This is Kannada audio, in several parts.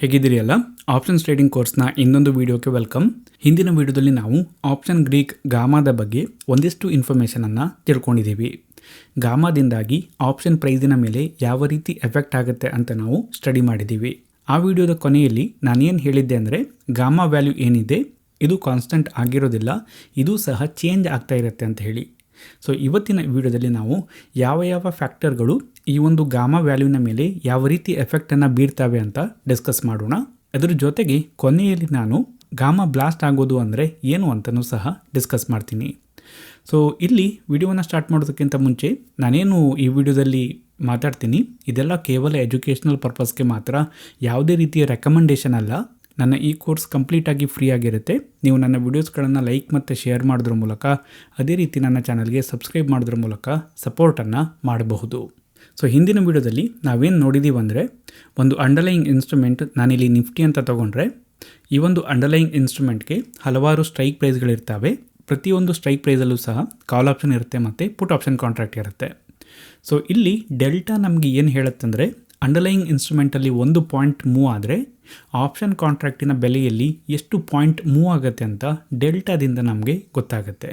ಹೇಗಿದ್ದೀರಿ ಅಲ್ಲ? ಆಪ್ಷನ್ಸ್ ಟ್ರೇಡಿಂಗ್ ಕೋರ್ಸ್ನ ಇನ್ನೊಂದು ವಿಡಿಯೋಕ್ಕೆ ವೆಲ್ಕಮ್. ಹಿಂದಿನ ವಿಡಿಯೋದಲ್ಲಿ ನಾವು ಆಪ್ಷನ್ ಗ್ರೀಕ್ ಗಾಮಾದ ಬಗ್ಗೆ ಒಂದಿಷ್ಟು ಇನ್ಫಾರ್ಮೇಷನನ್ನು ತಿಳ್ಕೊಂಡಿದ್ದೀವಿ. ಗಾಮಾದಿಂದಾಗಿ ಆಪ್ಷನ್ ಪ್ರೈಸಿನ ಮೇಲೆ ಯಾವ ರೀತಿ ಎಫೆಕ್ಟ್ ಆಗುತ್ತೆ ಅಂತ ನಾವು ಸ್ಟಡಿ ಮಾಡಿದ್ದೀವಿ. ಆ ವಿಡಿಯೋದ ಕೊನೆಯಲ್ಲಿ ನಾನೇನು ಹೇಳಿದ್ದೆ ಅಂದರೆ ಗಾಮಾ ವ್ಯಾಲ್ಯೂ ಏನಿದೆ ಇದು ಕಾನ್ಸ್ಟೆಂಟ್ ಆಗಿರೋದಿಲ್ಲ, ಇದು ಸಹ ಚೇಂಜ್ ಆಗ್ತಾ ಇರುತ್ತೆ ಅಂತ ಹೇಳಿ. ಸೊ ಇವತ್ತಿನ ವಿಡಿಯೋದಲ್ಲಿ ನಾವು ಯಾವ ಫ್ಯಾಕ್ಟರ್ಗಳು ಈ ಒಂದು ಗಾಮಾ ವ್ಯಾಲ್ಯೂನ ಮೇಲೆ ಯಾವ ರೀತಿ ಎಫೆಕ್ಟನ್ನು ಬೀರ್ತವೆ ಅಂತ ಡಿಸ್ಕಸ್ ಮಾಡೋಣ. ಅದರ ಜೊತೆಗೆ ಕೊನೆಯಲ್ಲಿ ನಾನು ಗಾಮಾ ಬ್ಲಾಸ್ಟ್ ಆಗೋದು ಅಂದರೆ ಏನು ಅಂತಲೂ ಸಹ ಡಿಸ್ಕಸ್ ಮಾಡ್ತೀನಿ. ಸೊ ಇಲ್ಲಿ ವಿಡಿಯೋನ ಸ್ಟಾರ್ಟ್ ಮಾಡೋದಕ್ಕಿಂತ ಮುಂಚೆ ನಾನೇನು ಈ ವಿಡಿಯೋದಲ್ಲಿ ಮಾತಾಡ್ತೀನಿ ಇದೆಲ್ಲ ಕೇವಲ ಎಜುಕೇಷನಲ್ ಪರ್ಪಸ್ಗೆ ಮಾತ್ರ, ಯಾವುದೇ ರೀತಿಯ ರೆಕಮೆಂಡೇಷನ್ ಅಲ್ಲ. ನನ್ನ ಈ ಕೋರ್ಸ್ ಕಂಪ್ಲೀಟಾಗಿ ಫ್ರೀ ಆಗಿರುತ್ತೆ. ನೀವು ನನ್ನ ವಿಡಿಯೋಸ್ಗಳನ್ನು ಲೈಕ್ ಮತ್ತು ಶೇರ್ ಮಾಡೋದ್ರ ಮೂಲಕ, ಅದೇ ರೀತಿ ನನ್ನ ಚಾನಲ್ಗೆ ಸಬ್ಸ್ಕ್ರೈಬ್ ಮಾಡೋದ್ರ ಮೂಲಕ ಸಪೋರ್ಟನ್ನು ಮಾಡಬಹುದು. ಸೊ ಹಿಂದಿನ ವಿಡಿಯೋದಲ್ಲಿ ನಾವೇನು ನೋಡಿದ್ದೀವಿ ಅಂದರೆ ಒಂದು ಅಂಡರ್ಲೈಯಿಂಗ್ ಇನ್ಸ್ಟ್ರೂಮೆಂಟ್, ನಾನಿಲ್ಲಿ ನಿಫ್ಟಿ ಅಂತ ತೊಗೊಂಡ್ರೆ ಈ ಒಂದು ಅಂಡರ್ಲೈಯಿಂಗ್ ಇನ್ಸ್ಟ್ರೂಮೆಂಟ್ಗೆ ಹಲವಾರು ಸ್ಟ್ರೈಕ್ ಪ್ರೈಸ್ಗಳಿರ್ತವೆ. ಪ್ರತಿಯೊಂದು ಸ್ಟ್ರೈಕ್ ಪ್ರೈಸಲ್ಲೂ ಸಹ ಕಾಲ್ ಆಪ್ಷನ್ ಇರುತ್ತೆ ಮತ್ತು ಪುಟ್ ಆಪ್ಷನ್ ಕಾಂಟ್ರಾಕ್ಟ್ ಇರುತ್ತೆ. ಸೊ ಇಲ್ಲಿ ಡೆಲ್ಟಾ ನಮಗೆ ಏನು ಹೇಳುತ್ತಂದರೆ ಅಂಡರ್ಲೈಯಿಂಗ್ ಇನ್ಸ್ಟ್ರೂಮೆಂಟಲ್ಲಿ ಒಂದು ಪಾಯಿಂಟ್ ಮೂವ್ ಆದರೆ ಆಪ್ಷನ್ ಕಾಂಟ್ರಾಕ್ಟಿನ ಬೆಲೆಯಲ್ಲಿ ಎಷ್ಟು ಪಾಯಿಂಟ್ ಮೂವ್ ಆಗುತ್ತೆ ಅಂತ ಡೆಲ್ಟಾದಿಂದ ನಮಗೆ ಗೊತ್ತಾಗುತ್ತೆ.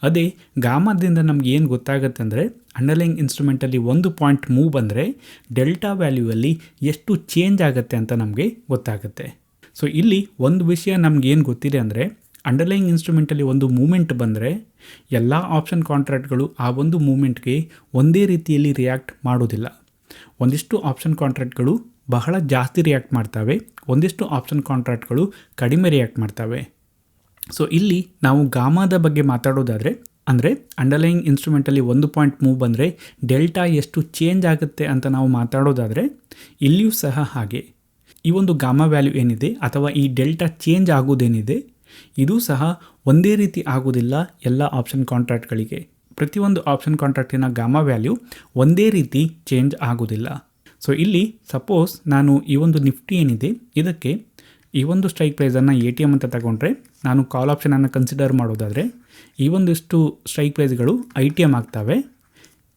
ಅದೇ ಗಾಮಾದಿಂದ ನಮ್ಗೆ ಏನು ಗೊತ್ತಾಗುತ್ತೆ ಅಂದರೆ ಅಂಡರ್ಲೈಯಿಂಗ್ ಇನ್ಸ್ಟ್ರೂಮೆಂಟಲ್ಲಿ ಒಂದು ಪಾಯಿಂಟ್ ಮೂವ್ ಬಂದರೆ ಡೆಲ್ಟಾ ವ್ಯಾಲ್ಯೂವಲ್ಲಿ ಎಷ್ಟು ಚೇಂಜ್ ಆಗುತ್ತೆ ಅಂತ ನಮಗೆ ಗೊತ್ತಾಗುತ್ತೆ. ಸೊ ಇಲ್ಲಿ ಒಂದು ವಿಷಯ ನಮಗೇನು ಗೊತ್ತಿದೆ ಅಂದರೆ ಅಂಡರ್ಲೈಯಿಂಗ್ ಇನ್ಸ್ಟ್ರೂಮೆಂಟಲ್ಲಿ ಒಂದು ಮೂಮೆಂಟ್ ಬಂದರೆ ಎಲ್ಲ ಆಪ್ಷನ್ ಕಾಂಟ್ರಾಕ್ಟ್ಗಳು ಆ ಒಂದು ಮೂಮೆಂಟ್ಗೆ ಒಂದೇ ರೀತಿಯಲ್ಲಿ ರಿಯಾಕ್ಟ್ ಮಾಡೋದಿಲ್ಲ. ಒಂದಿಷ್ಟು ಆಪ್ಷನ್ ಕಾಂಟ್ರಾಕ್ಟ್ಗಳು ಬಹಳ ಜಾಸ್ತಿ ರಿಯಾಕ್ಟ್ ಮಾಡ್ತವೆ, ಒಂದಿಷ್ಟು ಆಪ್ಷನ್ ಕಾಂಟ್ರಾಕ್ಟ್ಗಳು ಕಡಿಮೆ ರಿಯಾಕ್ಟ್ ಮಾಡ್ತವೆ. ಸೊ ಇಲ್ಲಿ ನಾವು ಗಾಮಾದ ಬಗ್ಗೆ ಮಾತಾಡೋದಾದರೆ ಅಂದರೆ ಅಂಡರ್ಲೈಯಿಂಗ್ ಇನ್ಸ್ಟ್ರೂಮೆಂಟಲ್ಲಿ ಒಂದು ಪಾಯಿಂಟ್ ಮೂವ್ ಬಂದರೆ ಡೆಲ್ಟಾ ಎಷ್ಟು ಚೇಂಜ್ ಆಗುತ್ತೆ ಅಂತ ನಾವು ಮಾತಾಡೋದಾದರೆ ಇಲ್ಲಿಯೂ ಸಹ ಹಾಗೆ ಈ ಒಂದು ಗಾಮಾ ವ್ಯಾಲ್ಯೂ ಏನಿದೆ ಅಥವಾ ಈ ಡೆಲ್ಟಾ ಚೇಂಜ್ ಆಗೋದೇನಿದೆ ಇದು ಸಹ ಒಂದೇ ರೀತಿ ಆಗೋದಿಲ್ಲ ಎಲ್ಲ ಆಪ್ಷನ್ ಕಾಂಟ್ರಾಕ್ಟ್ಗಳಿಗೆ. ಪ್ರತಿಯೊಂದು ಆಪ್ಷನ್ ಕಾಂಟ್ರಾಕ್ಟಿನ ಗಾಮಾ ವ್ಯಾಲ್ಯೂ ಒಂದೇ ರೀತಿ ಚೇಂಜ್ ಆಗೋದಿಲ್ಲ. ಸೊ ಇಲ್ಲಿ ಸಪೋಸ್ ನಾನು ಈ ಒಂದು ನಿಫ್ಟಿ ಏನಿದೆ ಇದಕ್ಕೆ ಈ ಒಂದು ಸ್ಟ್ರೈಕ್ ಪ್ರೈಸನ್ನು ATM ಅಂತ ತಗೊಂಡ್ರೆ, ನಾನು ಕಾಲ್ ಆಪ್ಷನನ್ನು ಕನ್ಸಿಡರ್ ಮಾಡೋದಾದರೆ ಈ ಒಂದಿಷ್ಟು ಸ್ಟ್ರೈಕ್ ಪ್ರೈಸ್ಗಳು ITM ಆಗ್ತವೆ.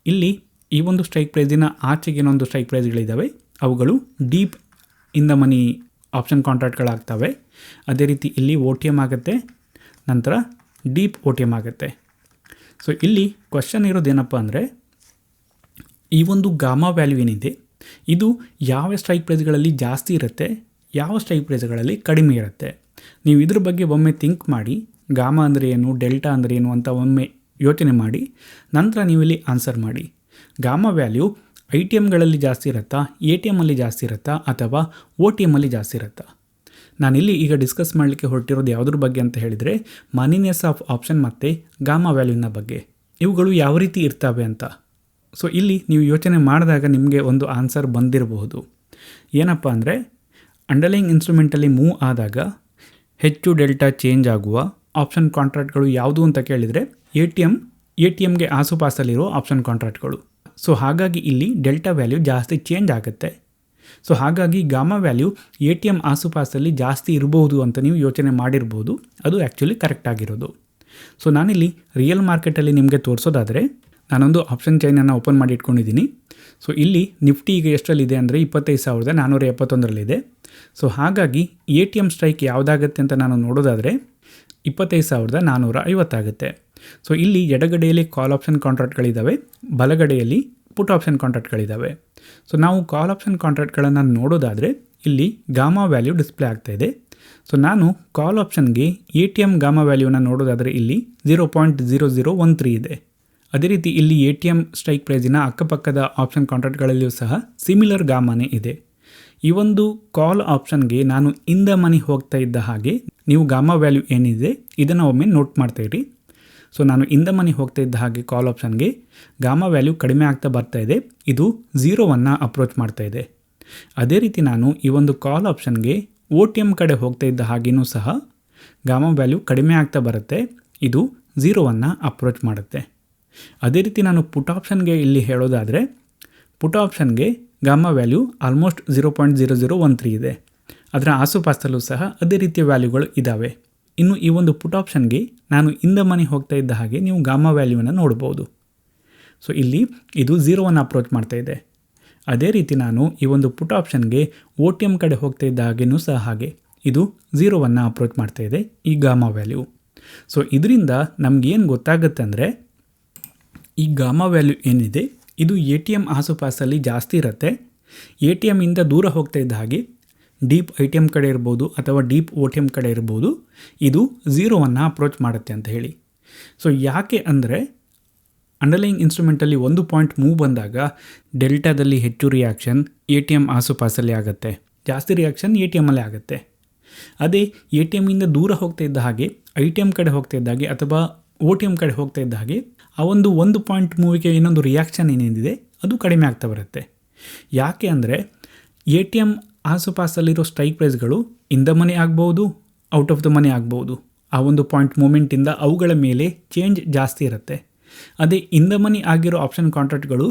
ಇಲ್ಲಿ ಈ ಒಂದು ಸ್ಟ್ರೈಕ್ ಪ್ರೈಸಿನ ಆಚೆಗೇನೊಂದು ಸ್ಟ್ರೈಕ್ ಪ್ರೈಸ್ಗಳಿದ್ದಾವೆ, ಅವುಗಳು deep in the money option ಕಾಂಟ್ರಾಕ್ಟ್ಗಳಾಗ್ತವೆ. ಅದೇ ರೀತಿ ಇಲ್ಲಿ OTM ಆಗುತ್ತೆ, ನಂತರ ಡೀಪ್ OTM ಆಗುತ್ತೆ. ಸೊ ಇಲ್ಲಿ ಕ್ವಶನ್ ಇರೋದೇನಪ್ಪ ಅಂದರೆ ಈ ಒಂದು ಗಾಮಾ ವ್ಯಾಲ್ಯೂ ಏನಿದೆ ಇದು ಯಾವ ಸ್ಟ್ರೈಕ್ ಪ್ರೈಸ್ಗಳಲ್ಲಿ ಜಾಸ್ತಿ ಇರುತ್ತೆ, ಯಾವ ಸ್ಟ್ರೈಕ್ ಪ್ರೈಸ್ಗಳಲ್ಲಿ ಕಡಿಮೆ ಇರುತ್ತೆ. ನೀವು ಇದ್ರ ಬಗ್ಗೆ ಒಮ್ಮೆ ಥಿಂಕ್ ಮಾಡಿ, ಗಾಮಾ ಅಂದರೆ ಏನು, ಡೆಲ್ಟಾ ಅಂದರೆ ಏನು ಅಂತ ಒಮ್ಮೆ ಯೋಚನೆ ಮಾಡಿ, ನಂತರ ನೀವು ಇಲ್ಲಿ ಆನ್ಸರ್ ಮಾಡಿ. ಗಾಮಾ ವ್ಯಾಲ್ಯೂ ITMಗಳಲ್ಲಿ ಜಾಸ್ತಿ ಇರುತ್ತಾ, ATMಲ್ಲಿ ಜಾಸ್ತಿ ಇರುತ್ತಾ ಅಥವಾ OTMಲ್ಲಿ ಜಾಸ್ತಿ ಇರುತ್ತಾ? ನಾನಿಲ್ಲಿ ಈಗ ಡಿಸ್ಕಸ್ ಮಾಡಲಿಕ್ಕೆ ಹೊರಟಿರೋದು ಯಾವುದ್ರ ಬಗ್ಗೆ ಅಂತ ಹೇಳಿದರೆ ಮನಿನೆಸ್ ಆಫ್ ಆಪ್ಷನ್ ಮತ್ತು ಗಾಮಾ ವ್ಯಾಲ್ಯೂನ ಬಗ್ಗೆ. ಇವುಗಳು ಯಾವ ರೀತಿ ಇರ್ತವೆ ಅಂತ. ಸೊ ಇಲ್ಲಿ ನೀವು ಯೋಚನೆ ಮಾಡಿದಾಗ ನಿಮಗೆ ಒಂದು ಆನ್ಸರ್ ಬಂದಿರಬಹುದು. ಏನಪ್ಪ ಅಂದರೆ ಅಂಡರ್ಲೈಯಿಂಗ್ ಇನ್ಸ್ಟ್ರೂಮೆಂಟಲ್ಲಿ ಮೂವ್ ಆದಾಗ ಹೆಚ್ಚು ಡೆಲ್ಟಾ ಚೇಂಜ್ ಆಗುವ ಆಪ್ಷನ್ ಕಾಂಟ್ರಾಕ್ಟ್ಗಳು ಯಾವುದು ಅಂತ ಕೇಳಿದರೆ ATMಗೆ ಆಸುಪಾಸಲ್ಲಿರೋ ಆಪ್ಷನ್ ಕಾಂಟ್ರಾಕ್ಟ್ಗಳು. ಸೊ ಹಾಗಾಗಿ ಇಲ್ಲಿ ಡೆಲ್ಟಾ ವ್ಯಾಲ್ಯೂ ಜಾಸ್ತಿ ಚೇಂಜ್ ಆಗುತ್ತೆ. ಸೊ ಹಾಗಾಗಿ ಗಾಮಾ ವ್ಯಾಲ್ಯೂ ATM ಆಸುಪಾಸಲ್ಲಿ ಜಾಸ್ತಿ ಇರಬಹುದು ಅಂತ ನೀವು ಯೋಚನೆ ಮಾಡಿರ್ಬೋದು. ಅದು ಆ್ಯಕ್ಚುಲಿ ಕರೆಕ್ಟ್ ಆಗಿರೋದು. ಸೊ ನಾನಿಲ್ಲಿ ರಿಯಲ್ ಮಾರ್ಕೆಟಲ್ಲಿ ನಿಮಗೆ ತೋರಿಸೋದಾದರೆ ನಾನೊಂದು ಆಪ್ಷನ್ ಚೈನನ್ನು ಓಪನ್ ಮಾಡಿ ಇಟ್ಕೊಂಡಿದ್ದೀನಿ. ಸೊ ಇಲ್ಲಿ ನಿಫ್ಟಿ ಈಗ ಎಷ್ಟರಲ್ಲಿದೆ ಅಂದರೆ 25,471ರಲ್ಲಿದೆ. ಸೊ ಹಾಗಾಗಿ ATM ಸ್ಟ್ರೈಕ್ ಯಾವುದಾಗುತ್ತೆ ಅಂತ ನಾನು ನೋಡೋದಾದರೆ 25,450 ಆಗುತ್ತೆ. ಸೊ ಇಲ್ಲಿ ಎಡಗಡೆಯಲ್ಲಿ ಕಾಲ್ ಆಪ್ಷನ್ ಕಾಂಟ್ರಾಕ್ಟ್ಗಳಿದ್ದಾವೆ, ಬಲಗಡೆಯಲ್ಲಿ ಪುಟ್ ಆಪ್ಷನ್ ಕಾಂಟ್ರಾಕ್ಟ್ಗಳಿದ್ದಾವೆ. ಸೊ ನಾವು ಕಾಲ್ ಆಪ್ಷನ್ ಕಾಂಟ್ರಾಕ್ಟ್ಗಳನ್ನು ನೋಡೋದಾದರೆ ಇಲ್ಲಿ ಗಾಮಾ ವ್ಯಾಲ್ಯೂ ಡಿಸ್ಪ್ಲೇ ಆಗ್ತಾಯಿದೆ. ಸೊ ನಾನು ಕಾಲ್ ಆಪ್ಷನ್ಗೆ ATM ಗಾಮಾ ವ್ಯಾಲ್ಯೂನ ನೋಡೋದಾದರೆ ಇಲ್ಲಿ 0.0013 ಇದೆ. ಅದೇ ರೀತಿ ಇಲ್ಲಿ ATM ಸ್ಟ್ರೈಕ್ ಪ್ರೈಸಿನ ಅಕ್ಕಪಕ್ಕದ ಆಪ್ಷನ್ ಕಾಂಟ್ರಾಕ್ಟ್ಗಳಲ್ಲಿಯೂ ಸಹ ಸಿಮಿಲರ್ ಗಾಮಾನೇ ಇದೆ. ಈ ಒಂದು ಕಾಲ್ ಆಪ್ಷನ್ಗೆ ನಾನು ಇನ್ ದ ಮನಿ ಹೋಗ್ತಾ ಇದ್ದ ಹಾಗೆ ನೀವು ಗಾಮಾ ವ್ಯಾಲ್ಯೂ ಏನಿದೆ ಇದನ್ನು ಒಮ್ಮೆ ನೋಟ್ ಮಾಡ್ತಾಯಿರಿ. ಸೊ ನಾನು ಇನ್ ದ ಮನಿ ಹೋಗ್ತಾ ಇದ್ದ ಹಾಗೆ ಕಾಲ್ ಆಪ್ಷನ್ಗೆ ಗಾಮಾ ವ್ಯಾಲ್ಯೂ ಕಡಿಮೆ ಆಗ್ತಾ ಬರ್ತಾ ಇದೆ, ಇದು 0ವನ್ನು ಅಪ್ರೋಚ್ ಮಾಡ್ತಾ ಇದೆ. ಅದೇ ರೀತಿ ನಾನು ಈ ಒಂದು ಕಾಲ್ ಆಪ್ಷನ್ಗೆ OTM ಕಡೆ ಹೋಗ್ತಾ ಇದ್ದ ಹಾಗೆಯೂ ಸಹ ಗಾಮಾ ವ್ಯಾಲ್ಯೂ ಕಡಿಮೆ ಆಗ್ತಾ ಬರುತ್ತೆ, ಇದು 0ವನ್ನು ಅಪ್ರೋಚ್ ಮಾಡುತ್ತೆ. ಅದೇ ರೀತಿ ನಾನು ಪುಟ್ ಆಪ್ಷನ್ಗೆ ಇಲ್ಲಿ ಹೇಳೋದಾದರೆ ಪುಟ್ ಆಪ್ಷನ್ಗೆ ಗಾಮಾ ವ್ಯಾಲ್ಯೂ ಆಲ್ಮೋಸ್ಟ್ 0.0013 ಇದೆ. ಅದರ ಆಸುಪಾಸಲ್ಲೂ ಸಹ ಅದೇ ರೀತಿಯ ವ್ಯಾಲ್ಯೂಗಳು ಇದ್ದಾವೆ. ಇನ್ನು ಈ ಒಂದು ಪುಟ್ ಆಪ್ಷನ್ಗೆ ನಾನು ಇನ್ ದ ಮನಿ ಹೋಗ್ತಾ ಇದ್ದ ಹಾಗೆ ನೀವು ಗಾಮಾ ವ್ಯಾಲ್ಯೂವನ್ನು ನೋಡ್ಬೋದು. ಸೊ ಇಲ್ಲಿ ಇದು 0ವನ್ನು ಅಪ್ರೋಚ್ ಮಾಡ್ತಾ ಇದೆ. ಅದೇ ರೀತಿ ನಾನು ಈ ಒಂದು ಪುಟ್ ಆಪ್ಷನ್ಗೆ OTM ಕಡೆ ಹೋಗ್ತಾ ಇದ್ದ ಹಾಗೇನೂ ಸಹ ಹಾಗೆ ಇದು 0ವನ್ನು ಅಪ್ರೋಚ್ ಮಾಡ್ತಾ ಇದೆ ಈ ಗಾಮಾ ವ್ಯಾಲ್ಯೂ. ಸೊ ಇದರಿಂದ ನಮಗೇನು ಗೊತ್ತಾಗುತ್ತೆ ಅಂದರೆ ಈ ಗಾಮಾ ವ್ಯಾಲ್ಯೂ ಏನಿದೆ ಇದು ATM ಆಸುಪಾಸಲ್ಲಿ ಜಾಸ್ತಿ ಇರುತ್ತೆ. ATM ಇಂದ ದೂರ ಹೋಗ್ತಾ ಇದ್ದ ಹಾಗೆ ಡೀಪ್ ITM ಕಡೆ ಇರ್ಬೋದು ಅಥವಾ ಡೀಪ್ OTM ಕಡೆ ಇರ್ಬೋದು, ಇದು 0ವನ್ನು ಅಪ್ರೋಚ್ ಮಾಡುತ್ತೆ ಅಂತ ಹೇಳಿ. ಸೊ ಯಾಕೆ ಅಂದರೆ ಅಂಡರ್ಲೈಯಿಂಗ್ ಇನ್ಸ್ಟ್ರೂಮೆಂಟಲ್ಲಿ ಒಂದು ಪಾಯಿಂಟ್ ಮೂವ್ ಬಂದಾಗ ಡೆಲ್ಟಾದಲ್ಲಿ ಹೆಚ್ಚು ರಿಯಾಕ್ಷನ್ ATM ಆಸುಪಾಸಲ್ಲಿ ಆಗುತ್ತೆ, ಜಾಸ್ತಿ ರಿಯಾಕ್ಷನ್ ATMಲ್ಲೇ ಆಗುತ್ತೆ. ಅದೇ ATM ಇಂದ ದೂರ ಹೋಗ್ತಾ ಇದ್ದ ಹಾಗೆ ITM ಕಡೆ ಹೋಗ್ತಾ ಇದ್ದ ಹಾಗೆ ಅಥವಾ OTM ಕಡೆ ಹೋಗ್ತಾ ಇದ್ದ ಹಾಗೆ ಆ ಒಂದು ಪಾಯಿಂಟ್ ಮೂವಿಗೆ ಇನ್ನೊಂದು ರಿಯಾಕ್ಷನ್ ಏನೇನಿದೆ ಅದು ಕಡಿಮೆ ಆಗ್ತಾ ಬರುತ್ತೆ. ಯಾಕೆ ಅಂದರೆ ATM ಆಸುಪಾಸಲ್ಲಿರೋ ಸ್ಟ್ರೈಕ್ ಪ್ರೈಸ್ಗಳು ಇನ್ ದ ಮನಿ ಆಗ್ಬೋದು, ಔಟ್ ಆಫ್ ದ ಮನಿ ಆಗ್ಬೋದು. ಆ ಒಂದು ಪಾಯಿಂಟ್ ಮೂಮೆಂಟಿಂದ ಅವುಗಳ ಮೇಲೆ ಚೇಂಜ್ ಜಾಸ್ತಿ ಇರುತ್ತೆ. ಅದೇ ಇನ್ ದ ಮನಿ ಆಗಿರೋ ಆಪ್ಷನ್ ಕಾಂಟ್ರಾಕ್ಟ್ಗಳು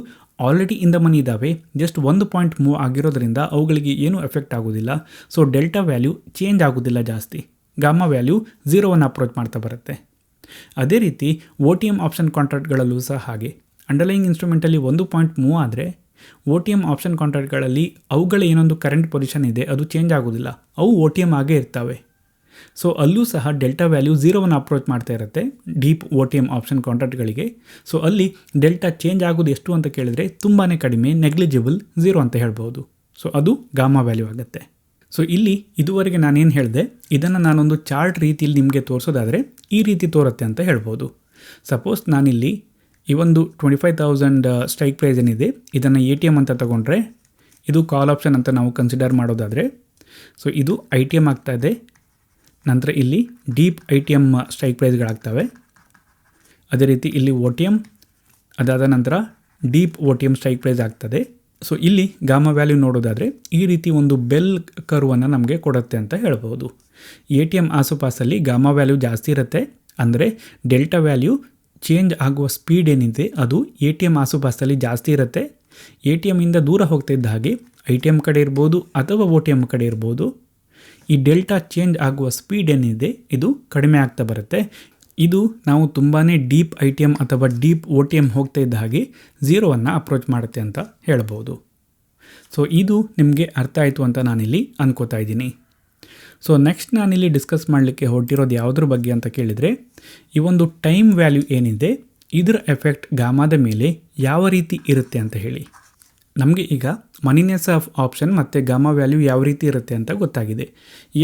ಆಲ್ರೆಡಿ ಇನ್ ದ ಮನಿ ಇದ್ದಾವೆ, ಜಸ್ಟ್ ಒಂದು ಪಾಯಿಂಟ್ ಮೂವ್ ಆಗಿರೋದ್ರಿಂದ ಅವುಗಳಿಗೆ ಏನೂ ಎಫೆಕ್ಟ್ ಆಗೋದಿಲ್ಲ. ಸೊ ಡೆಲ್ಟಾ ವ್ಯಾಲ್ಯೂ ಚೇಂಜ್ ಆಗೋದಿಲ್ಲ ಜಾಸ್ತಿ, ಗಾಮಾ ವ್ಯಾಲ್ಯೂ 0ವನ್ನು ಅಪ್ರೋಚ್ ಮಾಡ್ತಾ ಬರುತ್ತೆ. ಅದೇ ರೀತಿ OTM ಆಪ್ಷನ್ ಕಾಂಟ್ರಾಕ್ಟ್ಗಳಲ್ಲೂ ಸಹ ಹಾಗೆ ಅಂಡರ್ಲೈಯಿಂಗ್ ಇನ್ಸ್ಟ್ರೂಮೆಂಟಲ್ಲಿ ಒಂದು ಪಾಯಿಂಟ್ ಮೂವ್ ಆದರೆ OTM ಆಪ್ಷನ್ ಕಾಂಟ್ರಾಕ್ಟ್ಗಳಲ್ಲಿ ಅವುಗಳ ಏನೊಂದು ಕರೆಂಟ್ ಪೊಸಿಷನ್ ಇದೆ ಅದು ಚೇಂಜ್ ಆಗೋದಿಲ್ಲ, ಅವು OTM ಆಗೇ ಇರ್ತವೆ. ಸೊ ಅಲ್ಲೂ ಸಹ ಡೆಲ್ಟಾ ವ್ಯಾಲ್ಯೂ 0ವನ್ನು ಅಪ್ರೋಚ್ ಮಾಡ್ತಾ ಇರುತ್ತೆ ಡೀಪ್ OTM ಆಪ್ಷನ್ ಕಾಂಟ್ರಾಕ್ಟ್ಗಳಿಗೆ. ಸೊ ಅಲ್ಲಿ ಡೆಲ್ಟಾ ಚೇಂಜ್ ಆಗೋದು ಎಷ್ಟು ಅಂತ ಕೇಳಿದರೆ ತುಂಬಾ ಕಡಿಮೆ, ನೆಗ್ಲಿಜಿಬಲ್, 0 ಅಂತ ಹೇಳ್ಬೋದು. ಸೊ ಅದು ಗಾಮಾ ವ್ಯಾಲ್ಯೂ ಆಗುತ್ತೆ. ಸೊ ಇಲ್ಲಿ ಇದುವರೆಗೆ ನಾನೇನು ಹೇಳಿದೆ ಇದನ್ನು ನಾನೊಂದು ಚಾರ್ಟ್ ರೀತಿಯಲ್ಲಿ ನಿಮಗೆ ತೋರಿಸೋದಾದರೆ ಈ ರೀತಿ ತೋರುತ್ತೆ ಅಂತ ಹೇಳ್ಬೋದು. ಸಪೋಸ್ ನಾನಿಲ್ಲಿ ಈ ಒಂದು 25,000 ಸ್ಟ್ರೈಕ್ ಪ್ರೈಸ್ ಏನಿದೆ ಇದನ್ನು ATM ಅಂತ ತಗೊಂಡ್ರೆ ಇದು ಕಾಲ್ ಆಪ್ಷನ್ ಅಂತ ನಾವು ಕನ್ಸಿಡರ್ ಮಾಡೋದಾದರೆ ಸೊ ಇದು ITM ಆಗ್ತಾ ಇದೆ. ನಂತರ ಇಲ್ಲಿ ಡೀಪ್ ITM ಸ್ಟ್ರೈಕ್ ಪ್ರೈಸ್ಗಳಾಗ್ತವೆ. ಅದೇ ರೀತಿ ಇಲ್ಲಿ OTM, ಅದಾದ ನಂತರ ಡೀಪ್ OTM ಸ್ಟ್ರೈಕ್ ಪ್ರೈಸ್ ಆಗ್ತದೆ. ಸೊ ಇಲ್ಲಿ ಗಾಮಾ ವ್ಯಾಲ್ಯೂ ನೋಡೋದಾದರೆ ಈ ರೀತಿ ಒಂದು ಬೆಲ್ ಕರ್ವನ್ನು ನಮಗೆ ಕೊಡುತ್ತೆ ಅಂತ ಹೇಳ್ಬೋದು. ATM ಆಸುಪಾಸಲ್ಲಿ ಗಾಮಾ ವ್ಯಾಲ್ಯೂ ಜಾಸ್ತಿ ಇರುತ್ತೆ, ಅಂದರೆ ಡೆಲ್ಟಾ ವ್ಯಾಲ್ಯೂ ಚೇಂಜ್ ಆಗುವ ಸ್ಪೀಡ್ ಏನಿದೆ ಅದು ATM ಆಸುಪಾಸಲ್ಲಿ ಜಾಸ್ತಿ ಇರುತ್ತೆ. ATM ಇಂದ ದೂರ ಹೋಗ್ತಾ ಇದ್ದ ಹಾಗೆ ITM ಕಡೆ ಇರ್ಬೋದು ಅಥವಾ OTM ಕಡೆ ಇರ್ಬೋದು, ಈ ಡೆಲ್ಟಾ ಚೇಂಜ್ ಆಗುವ ಸ್ಪೀಡ್ ಏನಿದೆ ಇದು ಕಡಿಮೆ ಆಗ್ತಾ ಬರುತ್ತೆ. ಇದು ನಾವು ತುಂಬಾ ಡೀಪ್ ITM ಅಥವಾ ಡೀಪ್ OTM ಹೋಗ್ತಾ ಇದ್ದ ಹಾಗೆ 0ವನ್ನು ಅಪ್ರೋಚ್ ಮಾಡುತ್ತೆ ಅಂತ ಹೇಳ್ಬೋದು. ಸೊ ಇದು ನಿಮಗೆ ಅರ್ಥ ಆಯಿತು ಅಂತ ನಾನಿಲ್ಲಿ ಅನ್ಕೋತಾ ಇದ್ದೀನಿ. ಸೊ ನೆಕ್ಸ್ಟ್ ನಾನಿಲ್ಲಿ ಡಿಸ್ಕಸ್ ಮಾಡಲಿಕ್ಕೆ ಹೊರಟಿರೋದು ಯಾವುದ್ರ ಬಗ್ಗೆ ಅಂತ ಕೇಳಿದರೆ ಈ ಒಂದು ಟೈಮ್ ವ್ಯಾಲ್ಯೂ ಏನಿದೆ ಇದರ ಎಫೆಕ್ಟ್ ಗಾಮಾದ ಮೇಲೆ ಯಾವ ರೀತಿ ಇರುತ್ತೆ ಅಂತ ಹೇಳಿ. ನಮಗೆ ಈಗ ಮನಿನೆಸ್ ಆಫ್ ಆಪ್ಷನ್ ಮತ್ತು ಗಾಮಾ ವ್ಯಾಲ್ಯೂ ಯಾವ ರೀತಿ ಇರುತ್ತೆ ಅಂತ ಗೊತ್ತಾಗಿದೆ.